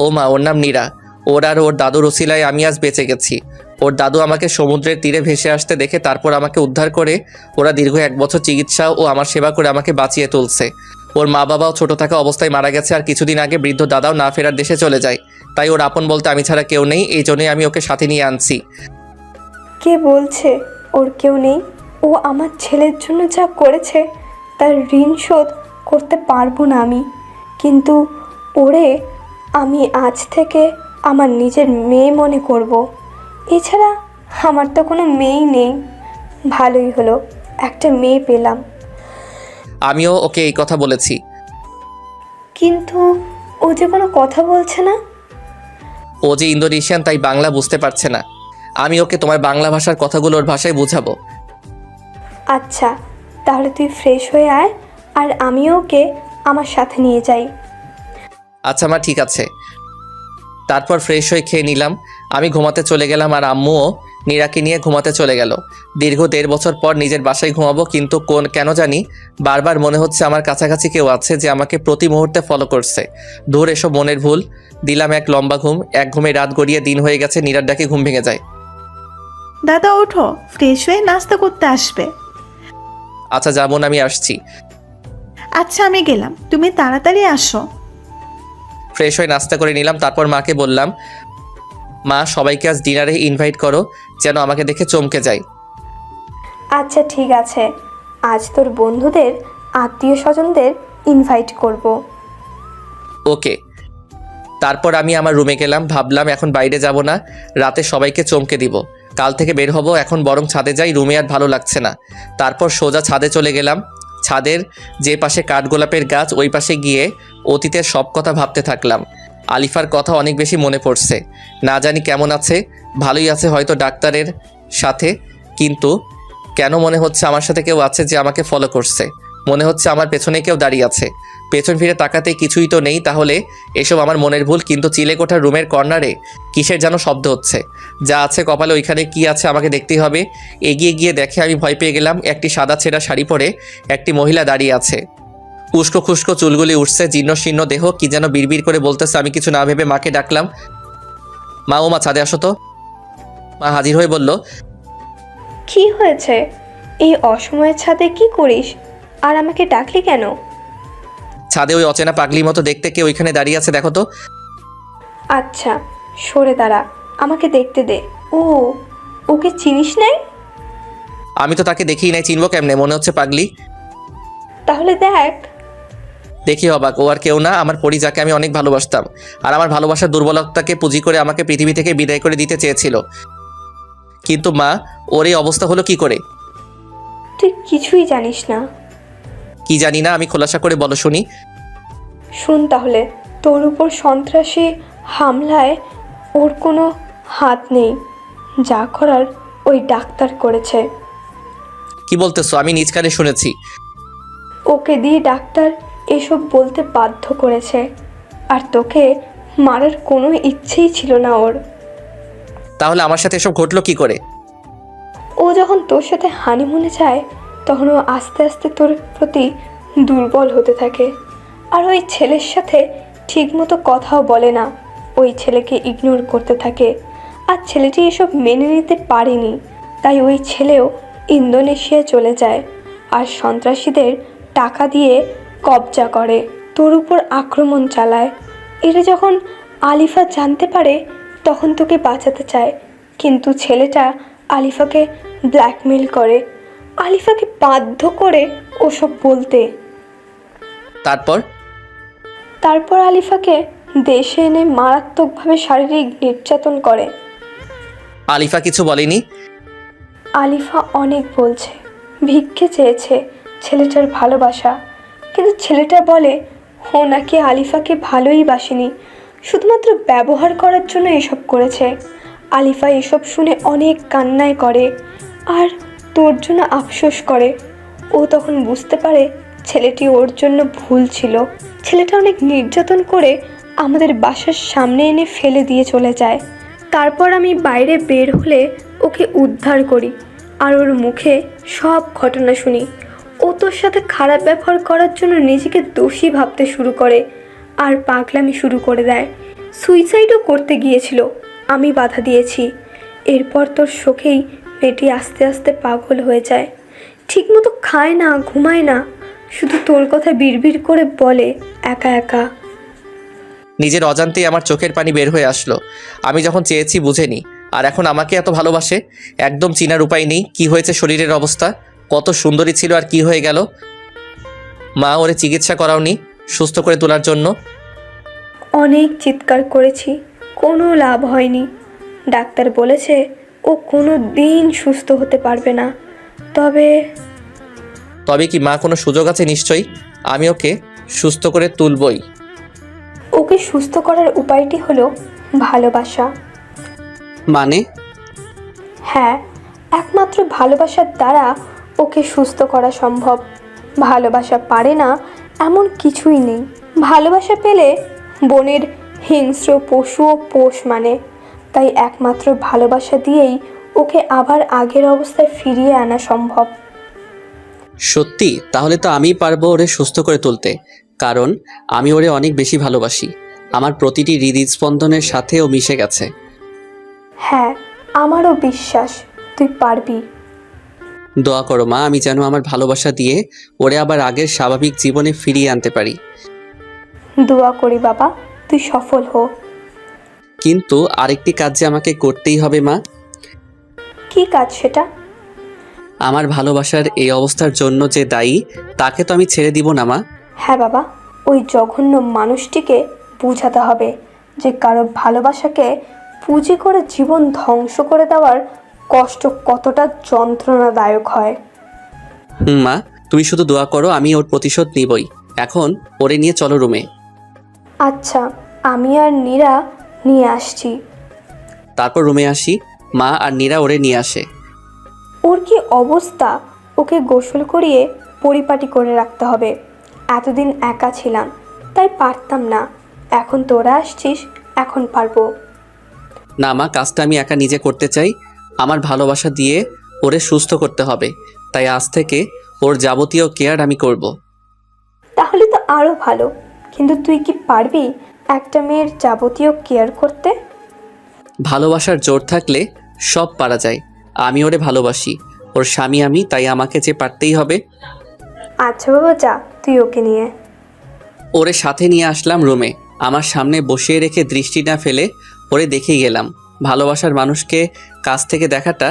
ও মা, ওর নাম নীরা। ওর আর ওর দাদুর ওসিলায় আমি আজ বেঁচে গেছি। ওর দাদু আমাকে সমুদ্রের তীরে ভেসে আসতে দেখে তারপর আমাকে উদ্ধার করে ওরা দীর্ঘ 1 বছর চিকিৎসা ও আমার সেবা করে আমাকে বাঁচিয়ে তুলছে। ওর মা বাবাও ছোট থাকা অবস্থায় মারা গেছে, আর কিছুদিন আগে বৃদ্ধ দাদাও না ফেরার দেশে চলে যায়। তাই ওর আপন বলতে আমি ছাড়া কেউ নেই। এই জন্যই আমি ওকে সাথে নিয়ে আনছি। কে বলছে ওর কেউ নেই? ও আমার ছেলের জন্য যা করেছে তার ঋণ শোধ করতে পারবো না আমি। কিন্তু ওরে আমি আজ থেকে আমার নিজের মেয়ে মনে করব। এছাড়া আমার তো কোনো মেয়েই নেই। ভালোই হলো, একটা মেয়ে পেলাম। আমিও ওকে এই কথা বলেছি। কিন্তু ও যে কোনো কথা বলছে না। ও যে ইন্দোনেশিয়ান, তাই বাংলা বুঝতে পারছে না। আমি ওকে তোমার বাংলা ভাষার কথাগুলো ওর ভাষায় বুঝাবো। আচ্ছা, তাহলে তুই ফ্রেশ হয়ে আয়, আর আমিও ওকে আমার সাথে নিয়ে যাই। আচ্ছা মা, ঠিক আছে। তারপর ফ্রেশ হয়ে খেয়ে নিলাম। আমি ঘুমাতে চলে গেলাম, আর আম্মুও নীরাকে নিয়ে ঘুমাতে চলে গেল। দীর্ঘ 1.5 বছর পর নিজের বাসায় ঘুমাবো, কিন্তু কেন জানি বারবার মনে হচ্ছে আমার কাছাকাছি কেউ আছে যে আমাকে প্রতি মুহূর্তে ফলো করছে। দূর এসব মনের ভুল। দিলাম এক লম্বা ঘুম। এক ঘুমে রাত গড়িয়ে দিন হয়ে গেছে। নীরার ডাকে ঘুম ভেঙে যায়। দাদা ওঠো, ফ্রেশ হয়ে নাস্তা করতে আসবে। আচ্ছা যেমন, আমি আসছি। আচ্ছা আমি গেলাম, তুমি তাড়াতাড়ি আসো। ফ্রেশ হয়ে নাস্তা করে নিলাম। তারপর মাকে বললাম, মা সবাইকে আজ ডিনারে ইনভাইট করো, যেন আমাকে দেখে চমকে যায়। আচ্ছা ঠিক আছে, আজ তোর বন্ধুদের আত্মীয় স্বজনদের ইনভাইট করব। ওকে। তারপর আমি আমার রুমে গেলাম। ভাবলাম এখন বাইরে যাব না, রাতে সবাইকে চমকে দিব। কাল থেকে বের হব। এখন বরং ছাদে যাই, রুমে আর ভালো লাগছে না। তারপর সোজা ছাদে চলে গেলাম। ছাদের যে পাশে কাঠগোলাপের গাছ, ওই পাশে গিয়ে অতীতের সব কথা ভাবতে থাকলাম। আলিফার কথা অনেক বেশি মনে পড়ছে। না জানি কেমন আছে, ভালোই আছে হয়তো ডাক্তারের সাথে। কিন্তু কেন মনে হচ্ছে আমার সাথে কেউ আছে যে আমাকে ফলো করছে। মনে হচ্ছে আমার পেছনে কেউ দাঁড়িয়ে আছে। পেছন ফিরে তাকাতে কিছুই তো নেই, তাহলে এসব আমার মনের ভুল। কিন্তু চিলেকোঠার রুমের কর্নারে কিসের যেন শব্দ হচ্ছে। যা আছে কপালে ওইখানে কি আছে আমাকে দেখতেই হবে। এগিয়ে গিয়ে দেখে আমি ভয় পেয়ে গেলাম। একটি সাদা ছেঁড়া শাড়ি পরে একটি মহিলা দাঁড়িয়ে আছে। উস্কো খুস্কো চুলগুলি উঠছে, জীর্ণ শীর্ণ দেহ, কি যেন বিড়বিড় করে বলতেছে। আমি কিছু না ভেবে মাকে ডাকলাম, মা ও মা ছাদে আসো তো। মা হাজির হয়ে বলল, কি হয়েছে? এই অসময়ের ছাদে কি করিস? আর আমাকে ডাকলি কেন? ছাদে ওই অচেনা পাগলির মতো দেখতে কে ওইখানে দাঁড়িয়ে আছে দেখো তো। আচ্ছা সরে দাঁড়া, আমাকে দেখতে দে। ও, ওকে চিনিস নাই? আমি তো তাকে দেখিই নাই, চিনবো কেমনে? মনে হচ্ছে পাগলি। তাহলে দেখ। দেখি অবাক, ও আর কেউ না, আমার পরি, যাকে আমি অনেক ভালোবাসতাম। আর আমার ভালোবাসার দুর্বলতাকে পুঁজি করে আমাকে পৃথিবী থেকে বিদায় করে দিতে চেয়েছিল। কিন্তু মা, ওর এই অবস্থা হলো কি করে? তুই কিছুই জানিস না। কি জানি না, আমি খোলাসা করে বলো শুনি। শুন তাহলে, তোর উপর সন্ত্রাসী হামলায় ওর কোনো হাত নেই। যা করার ওই ডাক্তার করেছে। কি বলতেছো? আমি নিজ কানে শুনেছি। ওকে দিয়ে ডাক্তার এসব বলতে বাধ্য করেছে। আর তোকে মারার কোনো ইচ্ছেই ছিল না ওর। তাহলে আমার সাথে এসব ঘটলো কি করে? ও যখন তোর সাথে হানিমুনে যায়, তখন ও আস্তে আস্তে তোর প্রতি দুর্বল হতে থাকে। আর ওই ছেলের সাথে ঠিকমতো কথাও বলে না, ওই ছেলেকে ইগনোর করতে থাকে। আর ছেলেটি এসব মেনে নিতে পারেনি, তাই ওই ছেলেও ইন্দোনেশিয়া চলে যায় আর সন্ত্রাসীদের টাকা দিয়ে কবজা করে, তোর উপর আক্রমণ চালায়। এটা যখন আলিফা জানতে পারে, তখন তোকে বাঁচাতে চায়। কিন্তু ছেলেটা আলিফাকে ব্ল্যাকমেল করে, আলিফাকে বাধ্য করে ওসব বলতে। তারপর আলিফাকে দেশে এনে মারাত্মকভাবে শারীরিক নির্যাতন করে। আলিফা কিছু বলেনি? আলিফা অনেক বলছে, ভিক্ষে চেয়েছে ছেলেটার ভালোবাসা। কিন্তু ছেলেটা বলে ও নাকি আলিফাকে ভালোই বাসেনি, শুধুমাত্র ব্যবহার করার জন্য এসব করেছে। আলিফা এসব শুনে অনেক কান্নায় করে আর তোর জন্য আফসোস করে। ও তখন বুঝতে পারে ছেলেটি ওর জন্য ভুল ছিল। ছেলেটা অনেক নির্যাতন করে আমাদের বাসার সামনে এনে ফেলে দিয়ে চলে যায়। তারপর আমি বাইরে বের হলে ওকে উদ্ধার করি আর ওর মুখে সব ঘটনা শুনি। ও তোর সাথে খারাপ ব্যবহার করার জন্য নিজেকে দোষী ভাবতে শুরু করে আর পাগলামি শুরু করে দেয়। সুইসাইডও করতে গিয়েছিল, আমি বাধা দিয়েছি। এরপর তোর শোকেই মেয়েটি আস্তে আস্তে পাগল হয়ে যায়। ঠিকমতো খায় না, ঘুমায় না, শুধু তোর কথা বিড়বিড় করে বলে একা একা। নিজের অজান্তেই আমার চোখের পানি বের হয়ে আসলো। আমি যখন চেয়েছি বুঝেনি, আর এখন আমাকে এত ভালোবাসে। একদম চিনার উপায় নেই কি হয়েছে শরীরের অবস্থা। কত সুন্দরী ছিল আর কি হয়ে গেল। মা, ওরে চিকিৎসা করাওনি সুস্থ করে তোলার জন্য? অনেক চিৎকার করেছি, কোনো লাভ হয়নি। ডাক্তার বলেছে ও কোনো দিন সুস্থ হতে পারবে না। তবে কি মা, কোনো সুযোগ আছে নিশ্চয়ই? আমি ওকে সুস্থ করে তুলবই। ওকে সুস্থ করার উপায়টি হলো ভালোবাসা। মানে? হ্যাঁ, একমাত্র ভালোবাসার দ্বারা ওকে সুস্থ করা সম্ভব। ভালোবাসা পারে না এমন কিছুই নেই। ভালোবাসা পেলে বনের হিংস্র পশুও পোষ মানে। তাই একমাত্র ভালোবাসা দিয়েই ওকে আবার আগের অবস্থায় ফিরিয়ে আনা সম্ভব। সত্যি? তাহলে তো আমিই পারবো ওরে সুস্থ করে তুলতে, কারণ আমি ওরে অনেক বেশি ভালোবাসি। আমার প্রতিটি হৃদস্পন্দনের সাথে ও মিশে গেছে। হ্যাঁ, আমারও বিশ্বাস তুই পারবি। দোয়া করো মা, আমি যেন আমার ভালোবাসা দিয়ে ওরে আবার আগের স্বাভাবিক জীবনে ফিরিয়ে আনতে পারি। দোয়া করি বাবা, তুই সফল হো। কিন্তু আরেকটি কাজ যে আমাকে করতেই হবে মা। কি কাজ সেটা? আমার ভালোবাসার এই অবস্থার জন্য যে দায়ী, তাকে তো আমি ছেড়ে দিব না মা। হ্যাঁ বাবা, ওই জঘন্য মানুষটিকে বোঝাতে হবে যে কারো ভালোবাসাকে পুঁজি করে জীবন ধ্বংস করে দেওয়ার কষ্ট কতটা যন্ত্রণাদায়ক হয়। মা, তুমি শুধু দোয়া করো, আমি ওর প্রতিশোধ নিবই। এখন ওরে নিয়ে চলো রুমে। আচ্ছা, আমি আর নীরা নিয়ে আসছি। তারপর রুমে আসি, মা আর নীরা ওরে নিয়ে আসে। ওর কি অবস্থা, ওকে গোসল করিয়ে পরিপাটি করে রাখতে হবে। এতদিন একা ছিলাম, তাই পারতাম না। এখন তোরা আসছিস, এখন পারবো। না মা, কাজটা আমি একা নিজে করতে চাই। আমার ভালোবাসা দিয়ে ওরে সুস্থ করতে হবে, তাই আজ থেকে ওর যাবতীয় কেয়ার আমি করব। তাহলে তো আরও ভালো, কিন্তু তুই কি পারবি একটা মেয়ের যাবতীয় কেয়ার করতে? ভালোবাসার জোর থাকলে সব পারা যায়। আমি ওরে ভালোবাসি, ওর স্বামী আমি, তাই আমাকে যে পারতেই হবে। আচ্ছা বাবা, যা তুই ওকে নিয়ে। ওরে সাথে নিয়ে আসলাম রুমে, আমার সামনে বসিয়ে রেখে দৃষ্টি না ফেলে ওরে দেখেই গেলাম। ভালোবাসার মানুষকে কাছ থেকে দেখাটা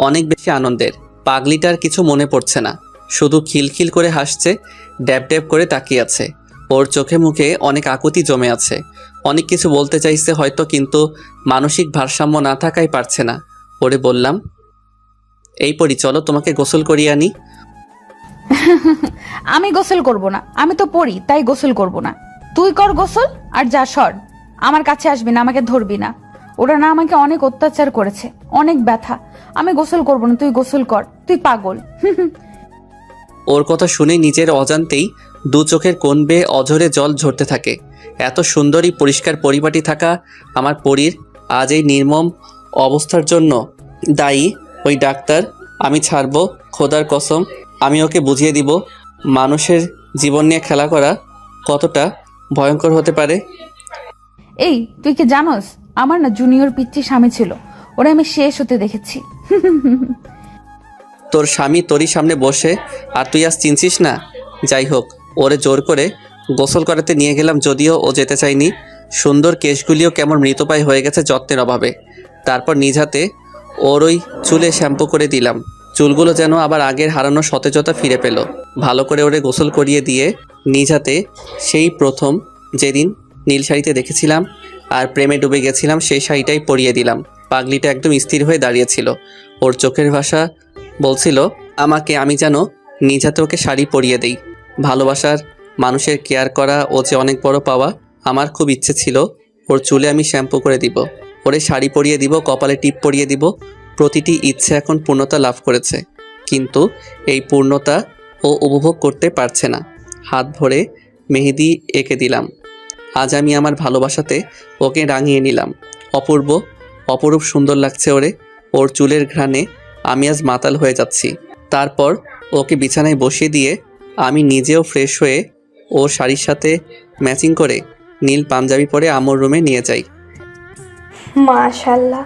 অনেক বেশি আনন্দের। পাগলিটার কিছু মনে পড়ছে না, শুধু খিলখিল করে হাসছে, ড্যাব ড্যাব করে তাকিয়ে আছে। ওর চোখে মুখে অনেক আকুতি জমে আছে, অনেক কিছু বলতে চাইছে হয়তো, কিন্তু মানসিক ভারসাম্য না থাকায় পারছে না। ওরে বললাম, এই পরি চলো তোমাকে গোসল করিয়ে আনি। আমি গোসল করব না, আমি তো পড়ি, তাই গোসল করব না। তুই কর গোসল আর যা সর। আমার কাছে আসবি না, আমাকে ধরবি না। ওরা না আমাকে অনেক অত্যাচার করেছে, অনেক ব্যথা। আমি গোসল করব না, তুই গোসল কর, তুই পাগল। ওর কথা শুনে নিজের অজান্তেই দু চোখের কোণ বেয়ে অঝরে জল ঝরতে থাকে। এত সুন্দরী পরিষ্কার পরিপাটি থাকা আমার পরীর আজ এই নির্মম অবস্থার জন্য দায়ী ওই ডাক্তার। আমি ছাড়বো, খোদার কসম। আমি ওকে বুঝিয়ে দিব মানুষের জীবন নিয়ে খেলা করা কতটা ভয়ঙ্কর হতে পারে। এই তুই কি জানোস, আমার না জুনিয়র পিচ্চি স্বামী ছিল, ওরা আমি শেষ হতে দেখেছি। তোর স্বামী তোরই সামনে বসে আর তুই আজ চিনছিস না? যাই হোক, ওরে জোর করে গোসল করাতে নিয়ে গেলাম, যদিও ও যেতে চায়নি। সুন্দর কেশগুলিও কেমন মৃতপ্রায় হয়ে গেছে যত্নের অভাবে। তারপর নিজ হাতে ওর ওই চুলে শ্যাম্পু করে দিলাম, চুলগুলো যেন আবার আগের হারানো সতেজতা ফিরে পেল। ভালো করে ওরে গোসল করিয়ে দিয়ে নিজ হাতে সেই প্রথম যেদিন নীল শাড়িতে দেখেছিলাম আর প্রেমে ডুবে গেছিলাম সেই শাড়িটাই পরিয়ে দিলাম। পাগলিটা একদম স্থির হয়ে দাঁড়িয়েছিল, ওর চোখের ভাষা বলছিল আমাকে আমি যেন নিজ হাতে ওকে শাড়ি পরিয়ে দেই। ভালোবাসার মানুষের কেয়ার করা ও যে অনেক বড় পাওয়া। আমার খুব ইচ্ছে ছিল ওর চুলে আমি শ্যাম্পু করে দিব, ওরে শাড়ি পরিয়ে দিব, কপালে টিপ পরিয়ে দিব। প্রতিটি ইচ্ছে এখন পূর্ণতা লাভ করেছে, কিন্তু এই পূর্ণতা ও উপভোগ করতে পারছে না। হাত ভরে মেহেদি এঁকে দিলাম। আজ আমি আমার ভালোবাসাতে ওকে রাঙিয়ে নিলাম। অপরূপ সুন্দর লাগছে ওরে। ওর চুলের ঘ্রাণে আমি আজ মাতাল হয়ে যাচ্ছি। তারপর ওকে বিছানায় বসিয়ে দিয়ে আমি নিজেও ফ্রেশ হয়ে ওর শাড়ির সাথে ম্যাচিং করে নীল পাঞ্জাবি পরে আমার রুমে নিয়ে যাই। মাশাল্লাহ,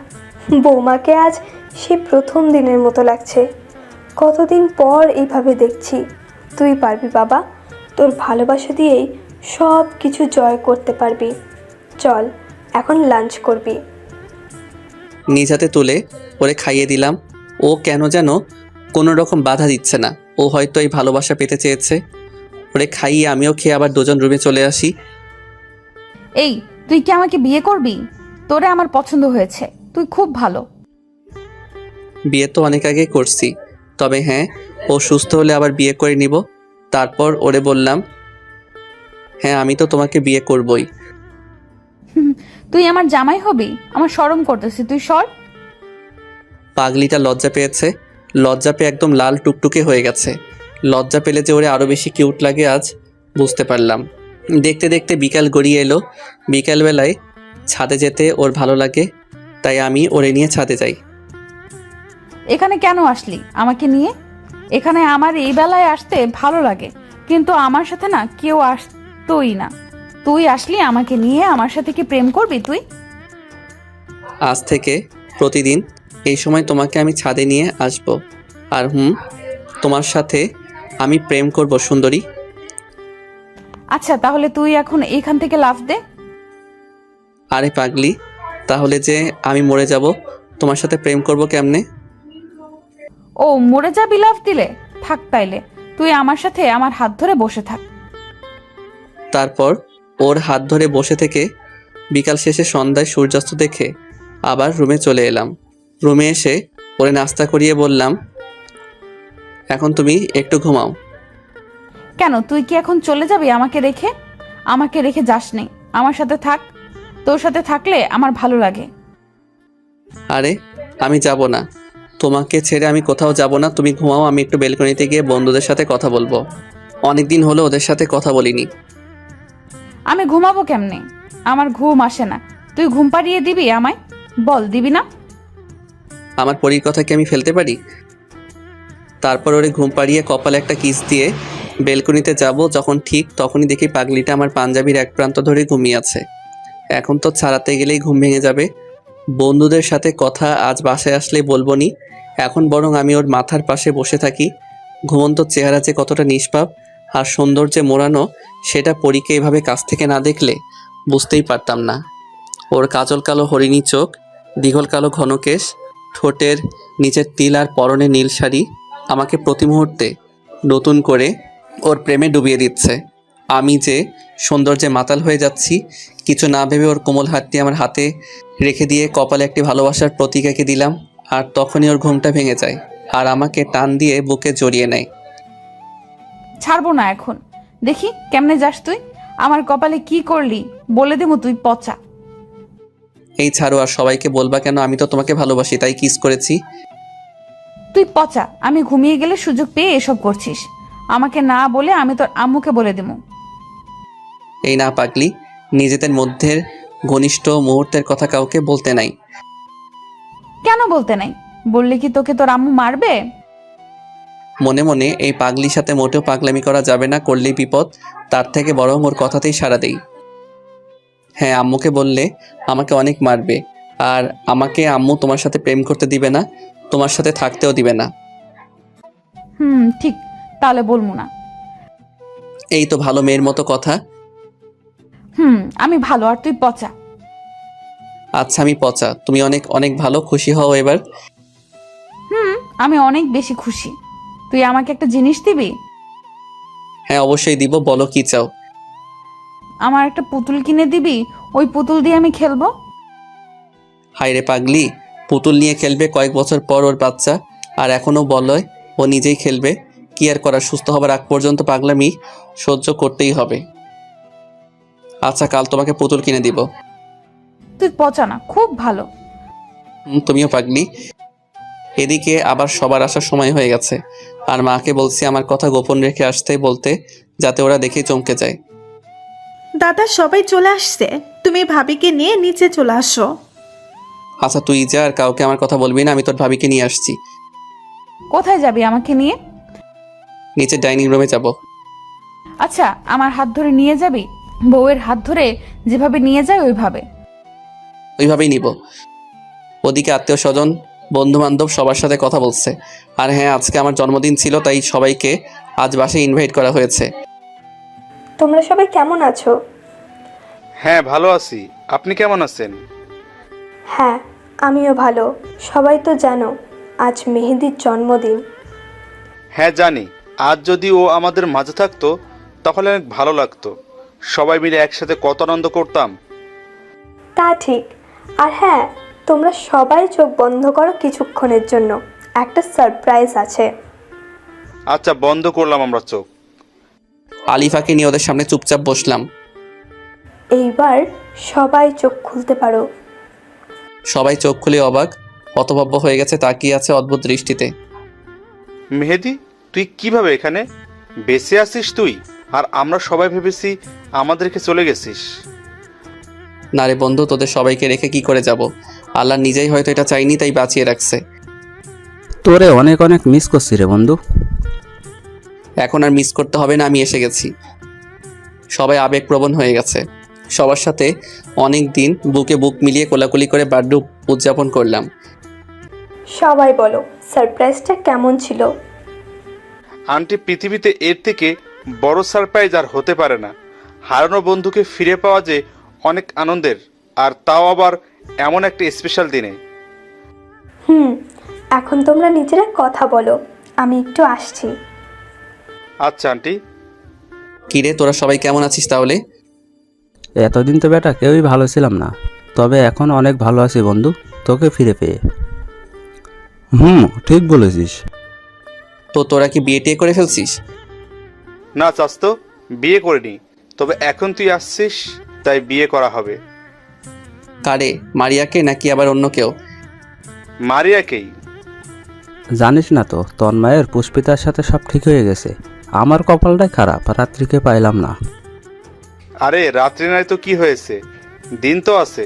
বৌমাকে আজ সে প্রথম দিনের মতো লাগছে। কতদিন পর এইভাবে দেখছি। তুই পারবি বাবা, তোর ভালোবাসা দিয়েই সব কিছু জয় করতে পারবি। চল, এখন লাঞ্চ করবি। নিজ হাতে তুলে ওরে খাইয়ে দিলাম। ও কেন যেন কোনো রকম বাধা দিচ্ছে না, ও হয়তো এই ভালোবাসা পেতে চেয়েছে। ওরে খাইয়ে আমিও খেয়ে আবার দুজন রুমে চলে আসি। এই তুই কি আমাকে বিয়ে করবি? তোরে আমার পছন্দ হয়েছে, তুই খুব ভালো। বিয়ে তো অনেক আগে করছি, তবে হ্যাঁ, ও সুস্থ হলে আবার বিয়ে করে নিব। তারপর ওরে বললাম, হ্যাঁ আমি তো তোমাকে বিয়ে করবই। তুই আমার জামাই হবি? আমার শরম করতেছে, তুই সর। পাগলিটা লজ্জা পেয়েছে, লজ্জা পেয়ে একদম লাল টুকটুকে হয়ে গেছে। লজ্জা পেলে যে ওরে আরও বেশি কিউট লাগে আজ বুঝতে পারলাম। দেখতে দেখতে বিকাল গড়িয়ে এলো। বিকালবেলায় ছাদে যেতে ওর ভালো লাগে, তাই আমি ওরে নিয়ে ছাদে যাই। এখানে কেন আসলি আমাকে নিয়ে? এখানে আমার এই বেলায় আসতে ভালো লাগে, কিন্তু আমার সাথে না কেউ আসতোই না। তুই আসলি আমাকে নিয়ে, আমার সাথে কি প্রেম করবি তুই? আজ থেকে প্রতিদিন এই সময় তোমাকে আমি ছাদে নিয়ে আসব, আর তোমার সাথে আমি প্রেম করব সুন্দরী। আচ্ছা তাহলে তুই এখন এইখান থেকে লাফ দে। আরে পাগলি, তাহলে যে আমি মরে যাব, তোমার সাথে প্রেম করব কেমনে? ও মরে যাবি লাফ দিলে? থাক তাইলে তুই আমার সাথে আমার হাত ধরে বসে থাক। তারপর ওর হাত ধরে বসে থেকে বিকাল শেষে সন্ধ্যায় সূর্যাস্ত দেখে আবার রুমে চলে এলাম। রুমে এসে ওরে নাস্তা করিয়ে বললাম, এখন তুমি একটু ঘুমাও। কেন, তুই কি এখন চলে যাবি আমাকে রেখে? আমাকে রেখে যাস নি, আমার সাথে থাক। তোর সাথে থাকলে আমার ভালো লাগে। আরে আমি যাব না, তোমাকে ছেড়ে আমি কোথাও যাব না। তুমি ঘুমাও, আমি একটু বেলকনিতে গিয়ে বন্ধুদের সাথে কথা বলবো। অনেকদিন হলো ওদের সাথে কথা বলিনি। আমি ঘুমাবো কেমনে? আমার ঘুম আসে না। তুই ঘুম পাড়িয়ে দিবি আমায়? বল, দিবি না? আমার পরীর কথা কি আমি ফেলতে পারি? তারপর ওরে ঘুম পাড়িয়ে কপালে একটা কিস দিয়ে বেলকনিতে যাব, যখন ঠিক তখনই দেখি পাগলিটা আমার পাঞ্জাবির এক প্রান্ত ধরে ঘুমিয়ে আছে। এখন তো ছাড়াতে গেলেই ঘুম ভেঙে যাবে। বন্ধুদের সাথে কথা আজ বাসায় আসলেই বলবো নি, এখন বরং আমি ওর মাথার পাশে বসে থাকি। ঘুমন্ত চেহারা যে কতটা নিষ্পাপ আর সৌন্দর্যে মোড়ানো সেটা পরীকে এভাবে কাছ থেকে না দেখলে বুঝতেই পারতাম না। ওর কাজল কালো হরিণী চোখ, দীঘল কালো ঘন কেশ, ঠোঁটের নিচের তিল আর পরনে নীল শাড়ি আমাকে প্রতি মুহূর্তে নতুন করে ওর প্রেমে ডুবিয়ে দিচ্ছে। আমি যে সৌন্দর্যে মাতাল হয়ে যাচ্ছি, কিছু না ভেবে ওর কোমল হাতটি আমার হাতে রেখে দিয়ে কপালে একটি ভালোবাসার প্রতীক এঁকে দিলাম। আর তখনই ওর ঘুমটা ভেঙে যায় আর আমাকে টান দিয়ে বুকে জড়িয়ে নেয়। ছাড়বো না এখন। দেখি কেমনে যাস তুই। আমার কপালে কি করলি বলে দেবো তুই পচা। এই ছাড়ো, আর সবাইকে বলবা কেন? আমি তো তোমাকে ভালোবাসি তাই কিস করেছি। তুই পচা। আমি ঘুমিয়ে গেলে সুযোগ পেয়ে এসব করছিস। আমাকে না বলে আমি তোর আম্মুকে বলে দেবো। এই না পাগলি, নিজেদের মধ্যে ঘনিষ্ঠ মুহূর্তের কথা কাউকে বলতে নাই। কেন বলতে নাই? বললে কি তোকে তোর আম্মু মারবে? মনে মনে এই পাগলির সাথে মোটেও পাগলামি করা যাবে না, করলেই বিপদ। তার থেকে বরং ওর কথাতেই সাড়া দেই। হ্যাঁ, আম্মুকে বললে আমাকে অনেক মারবে, আর আমাকে আম্মু তোমার সাথে প্রেম করতে দিবে না, তোমার সাথে থাকতেও দিবে না। ঠিক, তাহলে বলবো না। এই তো ভালো মেয়ের মতো কথা। আমি ভালো আর তুই পচা। আচ্ছা আমি পচা, তুমি অনেক অনেক ভালো, খুশি হও এবার। আমি অনেক বেশি খুশি। তুই আমাকে একটা জিনিস দিবি? হ্যাঁ অবশ্যই দিব, বলো কি চাও। আমার একটা পুতুল কিনে দিবি? ওই পুতুল দিয়ে আমি খেলবো। হায় রে পাগলি, পুতুল নিয়ে খেলবে কয়েক বছর পর ওর বাচ্চা, আর এখনো বলে ও নিজেই খেলবে। কি আর করার, সুস্থ হবার আগ পর্যন্ত পাগলামি সহ্য করতেই হবে। আচ্ছা কাল তোমাকে পুতুল কিনে দিব। তুই পচা না, খুব ভালো। তুমিও পাগলি। এদিকে আবার সবার আসার সময় হয়ে গেছে, আর মাকে বলছি আমার কথা গোপন রেখে আসতে বলতে, যাতে ওরা দেখে চমকে যায়। দাদা সবাই চলে আসছে, তুমি ভাবিকে নিয়ে নিচে চলে আসো। আচ্ছা তুই যা, আর কাউকে আমার কথা বলবি না, আমি তোর ভাবিকে নিয়ে আসছি। কোথায় যাবি আমাকে নিয়ে? নিচে ডাইনিং রুমে যাব। আচ্ছা, আমার হাত ধরে নিয়ে যাবি? বউয়ের হাত ধরে যেভাবে নিয়ে যায় ওইভাবেই নিব। ওদিকে আত্মীয় স্বজন বন্ধু বান্ধব সবার সাথে কথা বলছে। আর হ্যাঁ, আজকে আমার জন্মদিন ছিল, তাই সবাইকে আজ বাসায় ইনভাইট করা হয়েছে। তোমরা সবাই কেমন আছো? হ্যাঁ ভালো আছি, আপনি কেমন আছেন? হ্যাঁ, আমিও ভালো। সবাই তো জানো আজ মেহেদির জন্মদিন। হ্যাঁ জানি, আজ যদি ও আমাদের মাঝে থাকতো তাহলে অনেক ভালো লাগতো। সবাই মিলে একসাথে কত আনন্দ করতাম। তা ঠিক। আর হ্যাঁ, তোমরা সবাই চোখ বন্ধ করো কিছুক্ষণের জন্য, একটা সারপ্রাইজ আছে। আচ্ছা বন্ধ করলাম আমরা চোখ। আলিফাকে নিয়ে ওদের সামনে চুপচাপ বসলাম। এইবার সবাই চোখ খুলতে পারো। সবাই চোখ খুলে অবাক হতভম্ব হয়ে গেছে, তাকিয়ে আছে অদ্ভুত দৃষ্টিতে। মেহেদি, তুই কিভাবে এখানে বেঁচে আছিস তুই? আর আমরা সবাই ভেবেছি আমাদেরকে চলে গেছিস। না রে বন্ধু, তোদের সবাইকে রেখে কি করে যাব? আল্লাহ নিজেই হয়তো এটা চাইনি, তাই বাঁচিয়ে রাখছে। তোরে অনেক অনেক মিস করছি রে বন্ধু। এখন আর মিস করতে হবে না, আমি এসে গেছি। সবাই আবেগপ্রবণ হয়ে গেছে। সবার সাথে অনেক দিন বুকে বুক মিলিয়ে কোলাকুলি করে বার্থডে উদযাপন করলাম। সবাই বলো সারপ্রাইজটা কেমন ছিল? আন্টি, পৃথিবীতে এর থেকে বড় সারপ্রাইজ আর হতে পারে না। হারানো বন্ধুকে ফিরে পাওয়া যে অনেক আনন্দের, আর তাও আবার এমন একটা স্পেশাল দিনে। এখন তোমরা নিজেরা কথা বলো, আমি একটু আসছি। আচ্ছা আন্টি। কিরে, তোরা সবাই কেমন আছিস তাহলে? এতদিন তো বেটা কেউই ভালো ছিলাম না, তবে এখন অনেক ভালো আছি বন্ধু, তোকে ফিরে পেয়ে। ঠিক বলেছিস। তো তোরা কি বিয়ে টিয়ে করে ফেলছিস? না চাস্ত, বিয়ে করিনি, তবে এখন তুই আসছিস তাই বিয়ে করা হবে। কারে, মারিয়াকে নাকি আবার অন্য কেউ? মারিয়াকেই। জানিস না তো তন্ময়ের পুষ্পিতার সাথে সব ঠিক হয়ে গেছে। আমার কপালটাই খারাপ, রাত্রিকে পাইলাম না। আরে রাত্রি নাই তো কি হয়েছে, দিন তো আছে।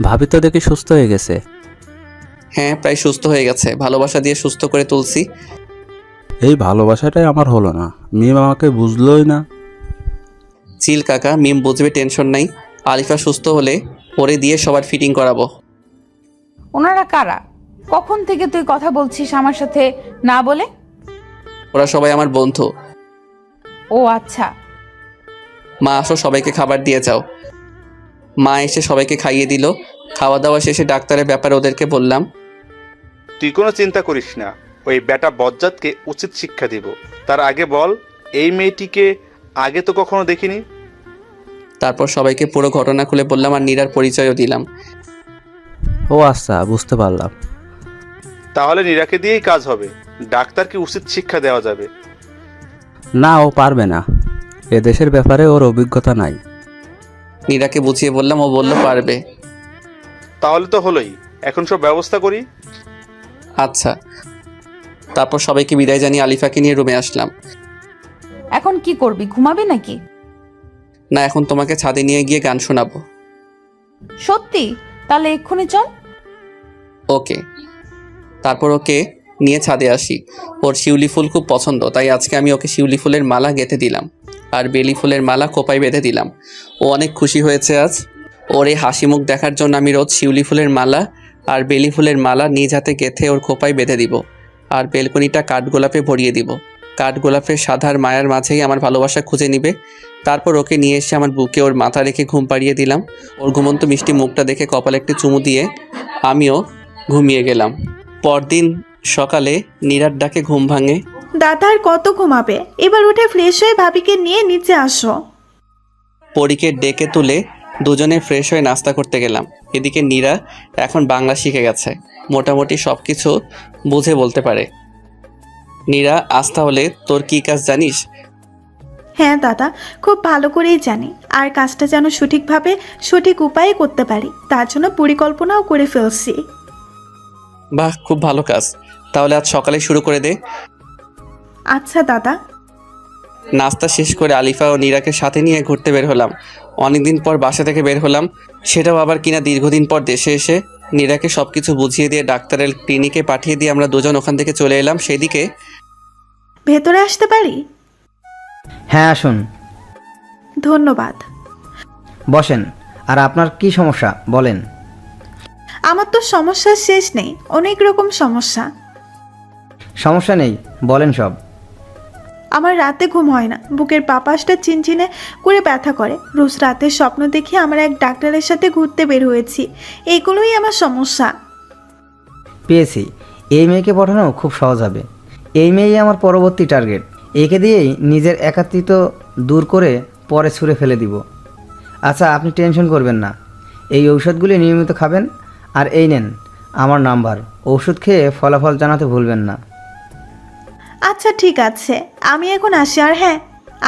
ভাবি তো দেখি সুস্থ হয়ে গেছে। হ্যাঁ, প্রায় সুস্থ হয়ে গেছে, ভালোবাসা দিয়ে সুস্থ করে তুলছি। এই ভালোবাসাটাই আমার হলো না, মিম আমাকে বুঝলোই না। চিল কাকা, মিম বুঝবে, টেনশন নাই। আলিফা সুস্থ হলে ওরে দিয়ে সবার ফিটিং করাবো। ওনারা কারা? কখন থেকে তুই কথা বলছিস আমার সাথে না বলে? ওরা সবাই আমার বন্ধু। ও আচ্ছা। মা আসো, সবাইকে খাবার দিয়ে যাও। মা এসে সবাইকে খাইয়ে দিল। খাওয়া দাওয়া শেষে ডাক্তারের ব্যাপারে ওদেরকে বললাম। তুই কোনো চিন্তা করিস না, ওই বেটা বজ্জাতকে উচিত শিক্ষা দিব। তার আগে বল, এই মেয়েটিকে আগে তো কখনো দেখিনি। তারপর সবাইকে পুরো ঘটনা খুলে বললাম আর নীরার পরিচয়ও দিলাম। ও আচ্ছা, বুঝতে পারলাম। তাহলে নীরাকে দিয়েই কাজ হবে, ডাক্তারকে উচিত শিক্ষা দেওয়া যাবে। না, ও পারবে না, এ দেশের ব্যাপারে ওর অভিজ্ঞতা নাই। নীরাকে বুঝিয়ে বললাম, ও বলল পারবে। তাহলে তো হলোই, এখন সব ব্যবস্থা করি। আচ্ছা। তারপর সবাইকে বিদায় জানিয়ে আলিফাকে নিয়ে রুমে আসলাম। এখন কি করবি, ঘুমাবি নাকি? না, এখন তোমাকে ছাদে নিয়ে গিয়ে গান শোনাবো। সত্যি? তাহলে এক্ষুনি চল। ওকে। তারপর ওকে নিয়ে ছাদে আসি। ওর শিউলি ফুল খুব পছন্দ, তাই আজকে আমি ওকে শিউলি ফুলের মালা গেঁথে দিলাম আর বেলি ফুলের মালা খোপায় বেঁধে দিলাম। ও অনেক খুশি হয়েছে আজ। ওর এই হাসি মুখ দেখার জন্য আমি রোজ শিউলি ফুলের মালা আর বেলি ফুলের মালা নিজ হাতে গেঁথে ওর খোপায় বেঁধে দিব আর বেলকনিটা কাঠগোলাপে ভরিয়ে দিব। কাঠগোলাপের সাধার মায়ার মাঝেই আমার ভালোবাসা খুঁজে নিবে। তারপর ওকে নিয়ে এসে আমার বুকে ওর মাথা রেখে ঘুম পাড়িয়ে দিলাম। ওর ঘুমন্ত মিষ্টি মুখটা দেখে কপালে একটি চুমু দিয়ে আমিও ঘুমিয়ে গেলাম। পরদিন সকালে নীরার ডাকে ঘুম ভাঙে। দাদা আর কত ঘুমাবে, এবার উঠে ফ্রেশ হয়ে ভাবিকে নিয়ে নিচে আসো। পরীকে ডেকে তুলে দুজনে ফ্রেশ হয়ে নাস্তা করতে গেলাম। এদিকে নীরা এখন বাংলা শিখে গেছে, মোটামুটি সব কিছু বুঝে বলতে পারে। নীরা, আজ তাহলে তোর কী কাজ জানিস? হ্যাঁ দাদা, খুব ভালো করেই জানি, আর কাজটা যেন সঠিকভাবে সঠিক উপায়ে করতে পারি তার জন্য পরিকল্পনাও করে ফেলছি। বাহ, খুব ভালো কাজ। তাহলে আজ সকালে শুরু করে দে। আচ্ছা দাদা। নাস্তা শেষ করে আলিফা ও নীরাকে সাথে নিয়ে ঘুরতে বের হলাম। অনেকদিন পর বাসা থেকে বের হলাম, সেটাও আবার কিনা দীর্ঘদিন পর দেশে এসে। নীরাকে সব কিছু বুঝিয়ে দিয়ে ডাক্তারের ক্লিনিকে পাঠিয়ে দিয়ে আমরা দুজন ওখান থেকে চলে এলাম। সেদিকে ভেতরে আসতে পারি? হ্যাঁ আসুন, ধন্যবাদ। বসেন। আর আপনার কি সমস্যা বলেন। আমার তো সমস্যার শেষ নেই, অনেক রকম সমস্যা। সমস্যা নেই, বলেন সব। আমার রাতে ঘুম হয় না, বুকের বাপাসটা চিনচিনে করে ব্যথা করে, রোজ রাতে স্বপ্ন দেখে আমার এক ডাক্তারের সাথে ঘুরতে বের হয়েছি, এইগুলোই আমার সমস্যা। পেয়েছি, এই মেয়েকে পাঠানো খুব সহজ হবে। এই মেয়েই আমার পরবর্তী টার্গেট। একে দিয়েই নিজের একাত্মিত্ব দূর করে পরে ছুঁড়ে ফেলে দিব। আচ্ছা, আপনি টেনশন করবেন না, এই ঔষধগুলি নিয়মিত খাবেন। আর এই নেন আমার নাম্বার, ওষুধ খেয়ে ফলাফল জানাতে ভুলবেন না। আচ্ছা ঠিক আছে, আমি এখন আসি। আর হ্যাঁ,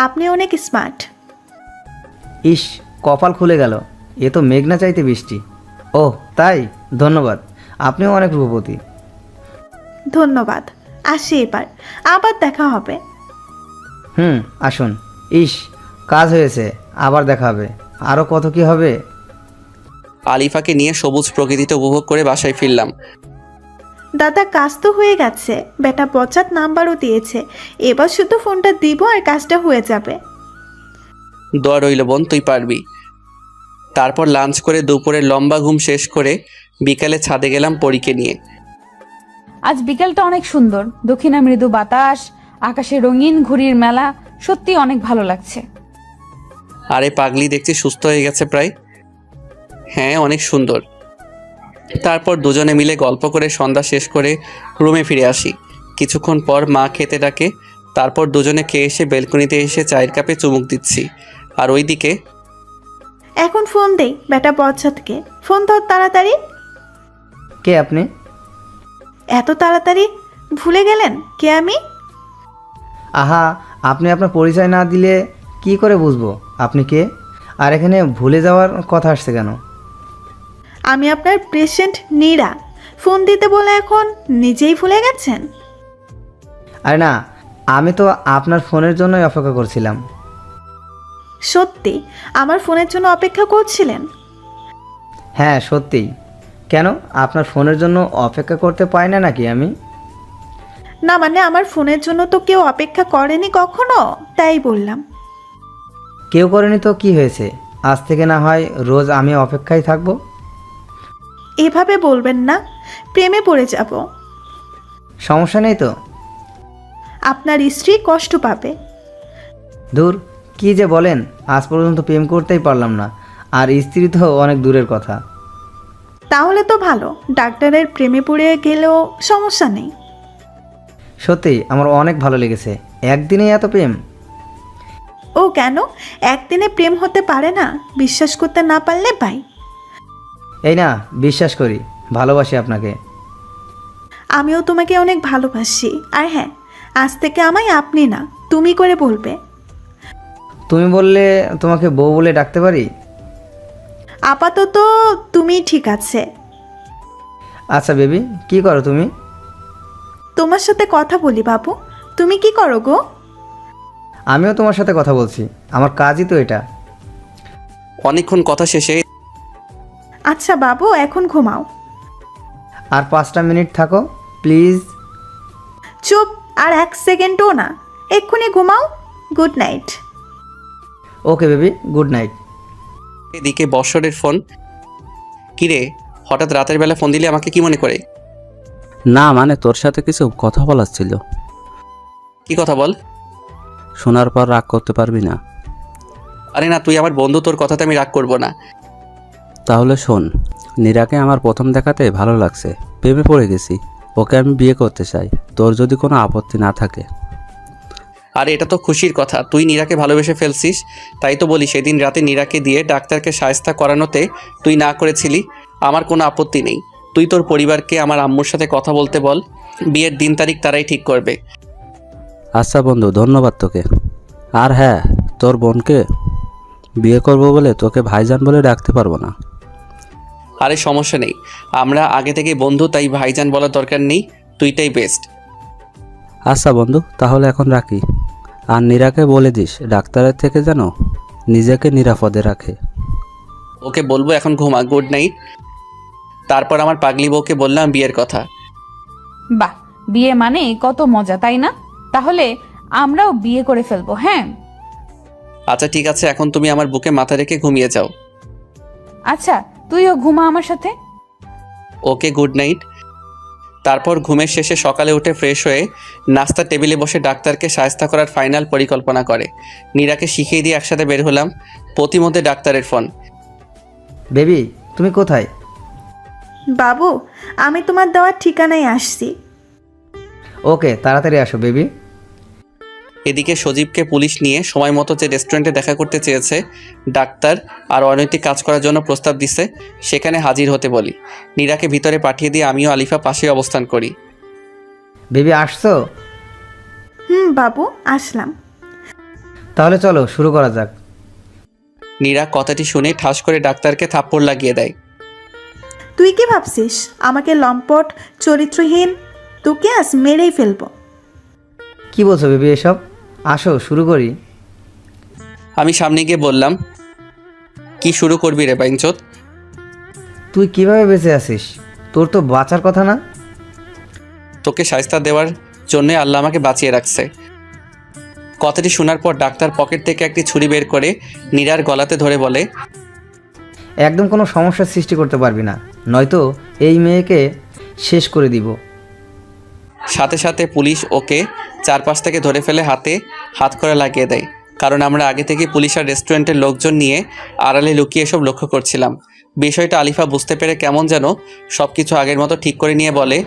আপনি অনেক স্মার্ট। ইস, কপাল খুলে গেল, এ তো মেঘনা চাইতে বৃষ্টি। ও তাই, ধন্যবাদ, আপনিও অনেক রূপবতী। ধন্যবাদ, আসি এবার, আবার দেখা হবে। আসুন। ইস, কাজ হয়েছে, আবার দেখা হবে, আরও কত কি হবে। আলিফাকে নিয়ে সবুজ প্রকৃতিতে উপভোগ করে বাসায় ফিরলাম। দাদা, কাজ তো হয়ে গেছে, বেটা বচাত নাম্বারও দিয়েছে, এবার শুধু ফোনটা দিব আর কাজটা হয়ে যাবে। দোয়া রইল বোন, তুই পারবি। তারপর লাঞ্চ করে দুপুরের লম্বা ঘুম শেষ করে বিকালে ছাদে গেলাম পরীকে নিয়ে। আজ বিকেলটা অনেক সুন্দর, দক্ষিণা মৃদু বাতাস, আকাশে রঙিন ঘুড়ির মেলা, সত্যি অনেক ভালো লাগছে। আরে পাগলি, দেখছি সুস্থ হয়ে গেছে প্রায়। হ্যাঁ, অনেক সুন্দর। তারপর দুজনে মিলে গল্প করে সন্ধ্যা শেষ করে রুমে ফিরে আসি। কিছুক্ষণ পর মা খেতে ডাকে, তারপর দুজনে খেয়ে এসে বেলকনিতে এসে চায়ের কাপে চুমুক দিচ্ছি। আর ওইদিকে এখন ফোন দেই বেটা বচাতকে, ফোন ধর তাড়াতাড়ি। কে আপনি? এত তাড়াতাড়ি ভুলে গেলেন কে আমি? আহা, আপনি আপনার পরিচয় না দিলে কি করে বুঝবো আপনি কে? আর এখানে ভুলে যাওয়ার কথা আসছে কেন? আমি আপনার পেশেন্ট নীরা। ফোন দিতে বলে এখন নিজেই ভুলে গেছেন? আরে না, আমি তো আপনার ফোনের জন্যই অপেক্ষা করছিলাম। সত্যি আমার ফোনের জন্য অপেক্ষা করছিলেন? হ্যাঁ সত্যিই। কেন, আপনার ফোনের জন্য অপেক্ষা করতে পারি না নাকি আমি? না মানে আমার ফোনের জন্য তো কেউ অপেক্ষা করেনি কখনো, তাই বললাম। কেউ করেনি তো কি হয়েছে, আজ থেকে না হয় রোজ আমি অপেক্ষায় থাকবো। এভাবে বলবেন না, প্রেমে পড়ে যাব। সমস্যা নেই তো? আপনার স্ত্রী কষ্ট পাবে। দূর, কি যে বলেন, আজ পর্যন্ত প্রেম করতেই পারলাম না, আর স্ত্রী তো অনেক দূরের কথা। তাহলে তো ভালো, ডাক্তারের প্রেমে পড়ে গেলেও সমস্যা নেই। সত্যি আমার অনেক ভালো লেগেছে, একদিনেই এত প্রেম। ও কেন, একদিনে প্রেম হতে পারে না? বিশ্বাস করতে না পারলে ভাই। এই না, বিশ্বাস করি, ভালোবাসি আপনাকে। আমিও তোমাকে অনেক ভালোবাসি। আর হ্যাঁ, আজ থেকে আমায় আপনি না তুমি করে বলবে। তুমি বললে তোমাকে বউ বলে ডাকতে পারি? আপাতত তুমি ঠিক আছে। আচ্ছা বেবি, কি করো তুমি? তোমার সাথে কথা বলি বাবু। তুমি কি করো গো? আমিও তোমার সাথে কথা বলছি, আমার কাজই তো এটা। অনেকক্ষণ কথা শেষে আচ্ছা বাবু, এখন ঘুমাও। আর 5টা মিনিট থাকো প্লিজ। চুপ, আর 1 সেকেন্ডও না, এক্ষুনি ঘুমাও। Good night. Okay baby, good night. এদিকে বর্ষরের ফোন। কিরে, হঠাৎ রাতের বেলা ফোন দিলে আমাকে কি মনে করে? না মানে তোর সাথে কিছু কথা বলার ছিল। কি কথা বল? শোনার পর রাগ করতে পারবি না। আরে না, তুই আমার বন্ধু, তোর কথাতে আমি রাগ করব না। তাহলে শোন, নীরাকে আমার প্রথম দেখাতে ভালো লাগছে, প্রেমে পড়ে গেছি, ওকে আমি বিয়ে করতে চাই, তোর যদি কোনো আপত্তি না থাকে। আরে এটা তো খুশির কথা, তুই নীরাকে ভালোবেসে ফেলছিস। তাই তো বলি, সেদিন রাতে নীরাকে দিয়ে ডাক্তারকে শায়েস্তা করানোতে তুই না করেছিলি। আমার কোনো আপত্তি নেই। তুই তোর পরিবারকে আমার আম্মুর সাথে কথা বলতে বল, বিয়ের দিন তারিখ তারাই ঠিক করবে। আচ্ছা বন্ধু, ধন্যবাদ তোকে। আর হ্যাঁ, তোর বোনকে বিয়ে করবো বলে তোকে ভাইজান বলে ডাকতে পারবো না। আরে সমস্যা নেই, আমরা আগে থেকে বন্ধু, তাই ভাইজান বলার দরকার নেই, তুইটাই বেস্ট। আচ্ছা বন্ধু, তাহলে এখন রাখি। আর নীরাকে বলে দিস ডাক্তারের থেকে যেন নিজেকে নিরাপদে রাখে। ওকে বলবো, এখন ঘুমা, গুড নাইট। তারপর আমার পাগলি বউকে বললাম বিয়ের কথা। বাহ, বিয়ে মানে কত মজা, তাই না? তাহলে আমরাও বিয়ে করে ফেলবো। হ্যাঁ আচ্ছা ঠিক আছে, এখন তুমি আমার বুকে মাথা রেখে ঘুমিয়ে যাও। আচ্ছা, তুইও ঘুমা আমার সাথে। ওকে, গুড নাইট। তারপর ঘুমের শেষে সকালে উঠে ফ্রেশ হয়ে নাস্তার টেবিলে বসে ডাক্তারকে শায়েস্তা করার ফাইনাল পরিকল্পনা করে নীরাকে শিখিয়ে দিয়ে একসাথে বের হলাম। প্রতিমধ্যে ডাক্তারের ফোন। বেবি, তুমি কোথায়? বাবু, আমি তোমার দেওয়ার ঠিকানায় আসছি। ওকে, তাড়াতাড়ি আসো বেবি। এদিকে সজীবকে পুলিশ নিয়ে সময় মতো যে রেস্টুরেন্টে দেখা করতে চেয়েছে ডাক্তার আর অনৈতিক কাজ করার জন্য প্রস্তাব দিছে, সেখানে হাজির হতে বলি। নীরাকে ভিতরে পাঠিয়ে দিয়ে আমিও আলিফা পাশে অবস্থান করি। বেবি আসছো? বাবু, আসলাম। তাহলে চলো শুরু করা যাক। নীরা কথাটি শুনে ঠাস করে ডাক্তারকে থাপ্পড় লাগিয়ে দেয়। তুই কি ভাবছিস আমাকে লম্পট চরিত্রহীন? তোকে আজ মেরেই ফেলবো। কি বলছো বেবি এসব? আসো শুরু করি। আমি সামনে গিয়ে বললাম, কি শুরু করবি রে বাইনচোদ? তুই কিভাবে বেঁচে আছিস? তোর তো বাঁচার কথা না? তোকে শায়েস্তা দেওয়ার জন্যই আল্লাহ আমাকে বাঁচিয়ে রাখছে। কথাটি শোনার পর ডাক্তার পকেট থেকে একটি ছুরি বের করে নীরার গলাতে ধরে বলে, একদম কোনো সমস্যার সৃষ্টি করতে পারবি না, নয়তো এই মেয়েকে শেষ করে দিব। সাথে সাথে পুলিশ ওকে চারপাশ থেকে ধরে ফেলে হাতে হাতকড়া লাগিয়ে দেয়। কারণ আমরা আগে থেকে পুলিশ আর রেস্টুরেন্টের লোকজন নিয়ে আড়ালে লুকিয়ে সব লক্ষ্য করছিলাম। বিষয়টা আলিফা বুঝতে পেরে কেমন যেন সব কিছু আগের মতো ঠিক করে নিয়ে বলে,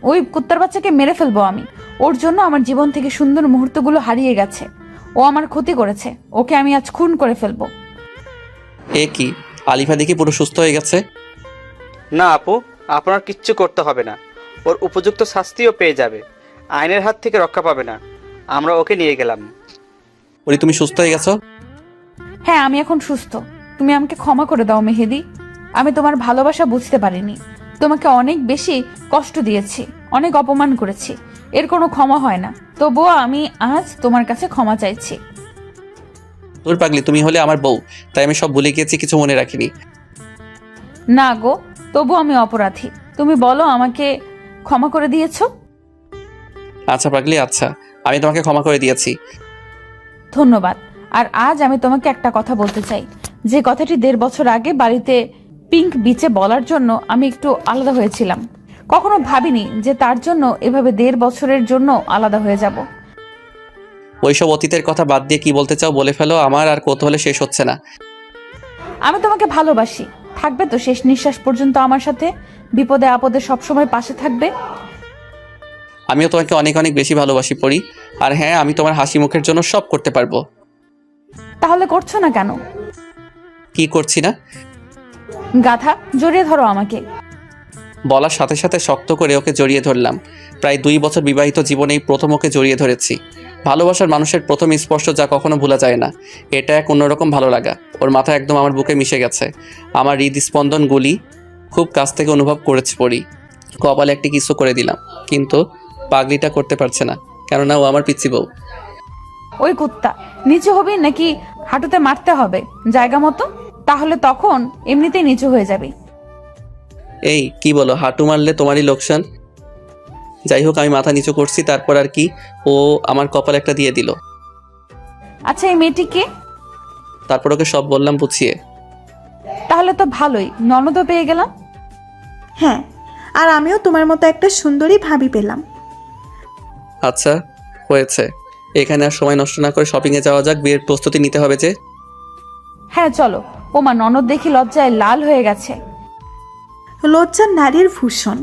ওই কুত্তার বাচ্চাকে মেরে ফেলবো আমি। ওর জন্য আমার জীবন থেকে সুন্দর মুহূর্তগুলো হারিয়ে গেছে। ও আমার ক্ষতি করেছে, ওকে আমি আজ খুন করে ফেলবো। এ কি, আলিফা দেখি পুরো সুস্থ হয়ে গেছে। না আপু, আপনার কিচ্ছু করতে হবে না, ওর উপযুক্ত শাস্তিও পেয়ে যাবে, আইনের হাত থেকে রক্ষা পাবে না। আমরা ওকে নিয়ে গেলাম। বলি তুমি সুস্থ হয়ে গেছো? হ্যাঁ, আমি এখন সুস্থ। তুমি আমাকে ক্ষমা করে দাও মেহেদি। আমি তোমার ভালোবাসা বুঝতে পারিনি, তোমাকে অনেক বেশি কষ্ট দিয়েছি, অনেক অপমান করেছি, এর কোনো ক্ষমা হয় না। তবুও আমি আজ তোমার কাছে ক্ষমা চাইছি। তোর পাগলি, তুমি হলে আমার বউ, তাই আমি সব ভুলে গিয়েছি, কিছু মনে রাখিনি। না গো, তবু আমি অপরাধী। তুমি বলো আমাকে ক্ষমা করে দিয়েছো? আচ্ছা পাগলি, আচ্ছা, আমি তোমাকে ক্ষমা করে দিয়েছি। ধন্যবাদ। আর আজ আমি তোমাকে একটা কথা বলতে চাই, যে কথাটি 1.5 বছর আগে বাড়িতে পিঙ্ক বিচে বলার জন্য আমি একটু আলাদা হয়েছিলাম। কখনো ভাবিনি যে তার জন্য এভাবে 1.5 বছরের জন্য আলাদা হয়ে যাব। ওইসব অতীতের কথা বাদ দিয়ে কি বলতে চাও বলে ফেলো, আমার আর কৌতূহলে শেষ হচ্ছে না। আমি তোমাকে ভালোবাসি। থাকবে তো শেষ নিঃশ্বাস পর্যন্ত আমার সাথে? বিপদে আপদে সবসময় পাশে থাকবে? আমিও তোমাকে অনেক অনেক বেশি ভালোবাসি পড়ি। আর হ্যাঁ, আমি তোমার হাসি মুখের জন্য সব করতে পারবো। তাহলে করছো না কেন? কি করছি না? গাধা, জড়িয়ে ধরো আমাকে। বলার সাথে সাথে শক্ত করে ওকে জড়িয়ে ধরলাম। প্রায় 2 বছর বিবাহিত জীবনেই প্রথম ওকে জড়িয়ে ধরেছি। ভালোবাসার মানুষের প্রথম স্পর্শ যা কখনো ভোলা যায় না, এটা এক অন্যরকম ভালো লাগা। ওর মাথা একদম আমার বুকে মিশে গেছে। আমার হৃদস্পন্দনগুলি খুব কাছ থেকে অনুভব করেছি পড়ি। কপালে একটি কিসও করে দিলাম, কিন্তু পাগলিটা করতে পারছে না, কেননা ও আমার পিচ্ছি বউ। ওই কুত্তা, নিচু হবি নাকি হাঁটুতে মারতে হবে জায়গা মতো? তাহলে তখন এমনিতেই নিচু হয়ে যাবে। এই কি বলো, হাঁটু মারলে তোমারই লোকসান। যাই হোক, আমি মাথা নিচু করছি, তারপর আর কি, ও আমার কপাল একটা দিয়ে দিল। আচ্ছা, এই মেয়েটিকে? তারপর ওকে সব বললাম বুঝিয়ে। তাহলে তো ভালোই, ননদও পেয়ে গেলাম। হ্যাঁ, আর আমিও তোমার মতো একটা সুন্দরী ভাবি পেলাম। আচ্ছা হয়েছে, এখানে আর সময় নষ্ট না করে শপিংয়ে যাওয়া যাক, বিয়ের প্রস্তুতি নিতে হবে যে। হ্যাঁ চলো। ওমা, ননদ দেখি লজ্জায় লাল হয়ে গেছে। লজ্জা নারীর ভূষণ।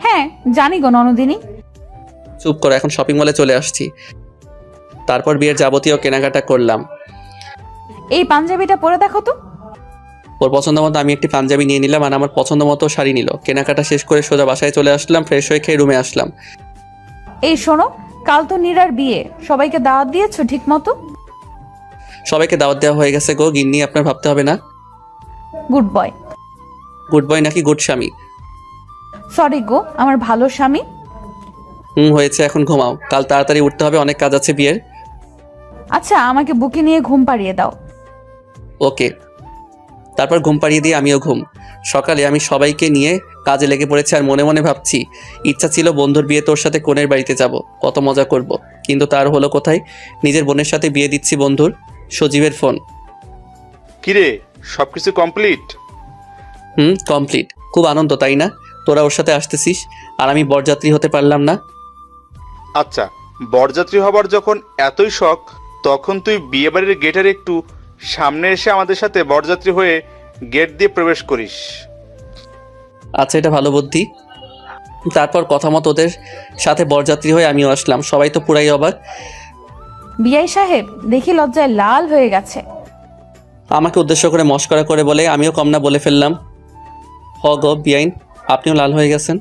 হ্যাঁ জানি গো ননদিনী। চুপ করো, এখন শপিং মলে চলে আসছি। তারপর বিয়ের যাবতীয় কেনাকাটা করলাম। এই পাঞ্জাবিটা পরে দেখো তো। ওর পছন্দ মতো আমি একটি পাঞ্জাবি নিয়ে নিলাম, আর আমার পছন্দ মতো শাড়ি নিল। কেনাকাটা শেষ করে সোজা বাসায় চলে আসলাম, ফ্রেশ হয়ে খেয়ে রুমে আসলাম। এই শোনো, কাল তো নীরার বিয়ে, সবাইকে দাওয়াত দিয়েছো ঠিক মতো? সবাইকে দাওয়াত দেওয়া হয়ে গেছে গো গিন্নি, আপনার ভাবতে হবে না। Good boy. গুড বয় নাকি গুড স্বামী? সরি গো, আমার ভালো স্বামী। হয়েছে, এখন ঘুমাও, কাল তাড়াতাড়ি উঠতে হবে, অনেক কাজ আছে বিয়ের। আচ্ছা, আমাকে বুকে নিয়ে ঘুম পাড়িয়ে দাও। ওকে। তারপর ঘুম পাড়িয়ে দিয়ে আমিও ঘুম। সকালে আমি সবাইকে নিয়ে কাজে লেগে পড়েছি, আর মনে মনে ভাবছি, ইচ্ছা ছিল বন্ধুর বিয়ে তোর সাথে কোণের বাড়িতে যাব, কত মজা করব, কিন্তু তার হলো কোথায়। নিজের বোনের সাথে বিয়ে দিচ্ছি বন্ধুর। সজীবের ফোন। কিরে, সবকিছু কমপ্লিট? কমপ্লিট। খুব আনন্দ তাই না? তোরা ওর সাথে আসতেছিস আর আমি বরযাত্রী হতে পারলাম না। আচ্ছা, বরযাত্রী হবার যখন এতই শখ, তখন তুই বিয়েবাড়ির গেটের একটু সামনে এসে আমাদের সাথে বরযাত্রী হয়ে গেট দিয়ে প্রবেশ করিস। আচ্ছা, এটা ভালো বুদ্ধি। তারপর কথা মতো ওদের সাথে বরযাত্রী হয়ে আমিও আসলাম। সবাই তো পুরাই অবাক। বিআই সাহেব দেখি লজ্জায় লাল হয়ে গেছে। আমাকে উদ্দেশ্য করে মস্করা করে বলে আমিও কম না বলে ফেললাম, হ গো বিআইন, আপনিও লাল হয়ে গেছেন।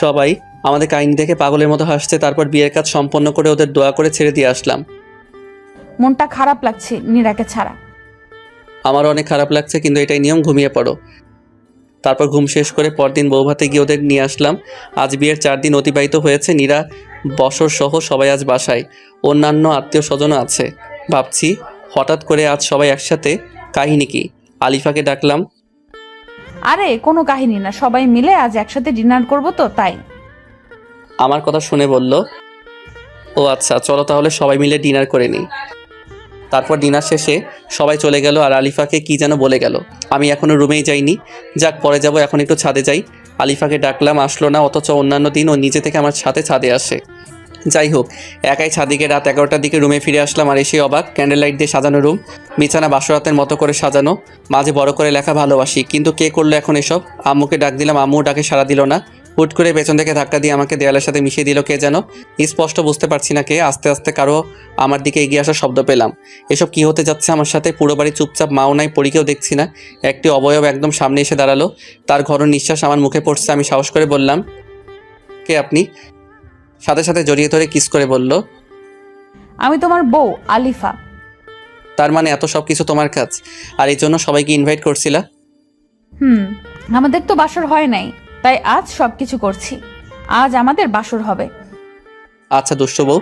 সবাই আমাদের কাহিনী দেখে পাগলের মতো হাসছে। তারপর বিয়ের কাজ সম্পন্ন করে ওদের দোয়া করে ছেড়ে দিয়ে আসলাম। মনটা খারাপ লাগছে নীরাকে ছাড়া। আমারও অনেক খারাপ লাগছে, কিন্তু এটাই নিয়ম, ঘুমিয়ে পড়ো। তারপর ঘুম শেষ করে পরদিন বৌভাতে গিয়ে ওদের নিয়ে আসলাম। আজ বিয়ের 4 দিন অতিবাহিত হয়েছে। নীরা, বসর সহ সবাই আজ বাসায়, অন্যান্য আত্মীয় স্বজনও আছে। ভাবছি হঠাৎ করে আজ সবাই একসাথে, কাহিনী কি? আলিফাকে ডাকলাম। আরে কোনো কাহিনী না, সবাই মিলে আজ একসাথে ডিনার করব তো তাই। আমার কথা শুনে বলল, ও আচ্ছা, চলো তাহলে সবাই মিলে ডিনার করে নিই। তারপর ডিনার শেষে সবাই চলে গেল, আর আলিফাকে কি যেন বলে গেল। আমি এখনো রুমেই যাইনি, যাক পরে যাব, এখন একটু ছাদে যাই। আলিফাকে ডাকলাম, আসলো না, অথচ অন্যান্য দিন ও নিজে থেকে আমার সাথে ছাদে আসে। যাই হোক, একাই ছাদিকে রাত 11টার দিকে রুমে ফিরে আসলাম, আর এসে অবাক, ক্যান্ডেল লাইট দিয়ে সাজানো রুম, বিছানা বাসরাতের মতো করে সাজানো, মাঝে বড় করে লেখা ভালোবাসি। কিন্তু কে করলো এখন এসব? আম্মুকে ডাক দিলাম, আম্মুও ডাকে সাড়া দিল না। হুট করে পেছন থেকে ধাক্কা দিয়ে আমাকে দেয়ালের সাথে মিশিয়ে দিল কে যেন, স্পষ্ট বুঝতে পারছি না কে। আস্তে আস্তে কারো আমার দিকে এগিয়ে আসার শব্দ পেলাম। এসব কি হতে যাচ্ছে আমার সাথে? পুরো বাড়ি চুপচাপ, মাও নাই, পরীকেও দেখছি না। একটি অবয়ব একদম সামনে এসে দাঁড়ালো, তার ঘন নিঃশ্বাস আমার মুখে পড়ছে। আমি সাহস করে বললাম, কে আপনি? সাথে সাথে জড়িয়ে ধরে কিস করে বলল, আমি তোমার বউ আলিফা। তার মানে এত সব কিছু তোমার কাজ, আর এই জন্য সবাইকে ইনভাইট করছিলা? আমাদের তো বাসর হয় নাই, তাই আজ সবকিছু করছি। আজ আমাদের বাসর হবে। আচ্ছা দুষ্টু বউ।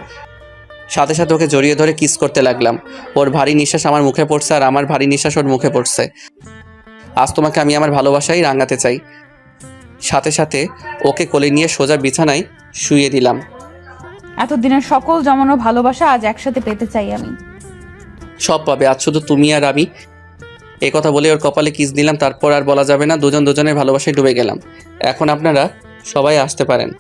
সাথে সাথে ওকে জড়িয়ে ধরে কিস করতে লাগলাম। ওর ভারী নিঃশ্বাস আমার মুখে পড়ছে আর আমার ভারী নিঃশ্বাস ওর মুখে পড়ছে। আজ তোমাকে আমি আমার ভালোবাসাই রাঙাতে চাই। সাথে সাথে ওকে কোলে নিয়ে সোজা বিছানায় শুইয়ে দিলাম। এতদিনের সকল জমানো ভালোবাসা আজ একসাথে পেতে চাই আমি। সব পাবে, আজ শুধু তুমি আর আমি। এই কথা বলে ওর কপালে কিস দিলাম, তারপর আর বলা যাবে না, দুজন দুজনের ভালোবাসায় ডুবে গেলাম। এখন আপনারা সবাই আসতে পারেন।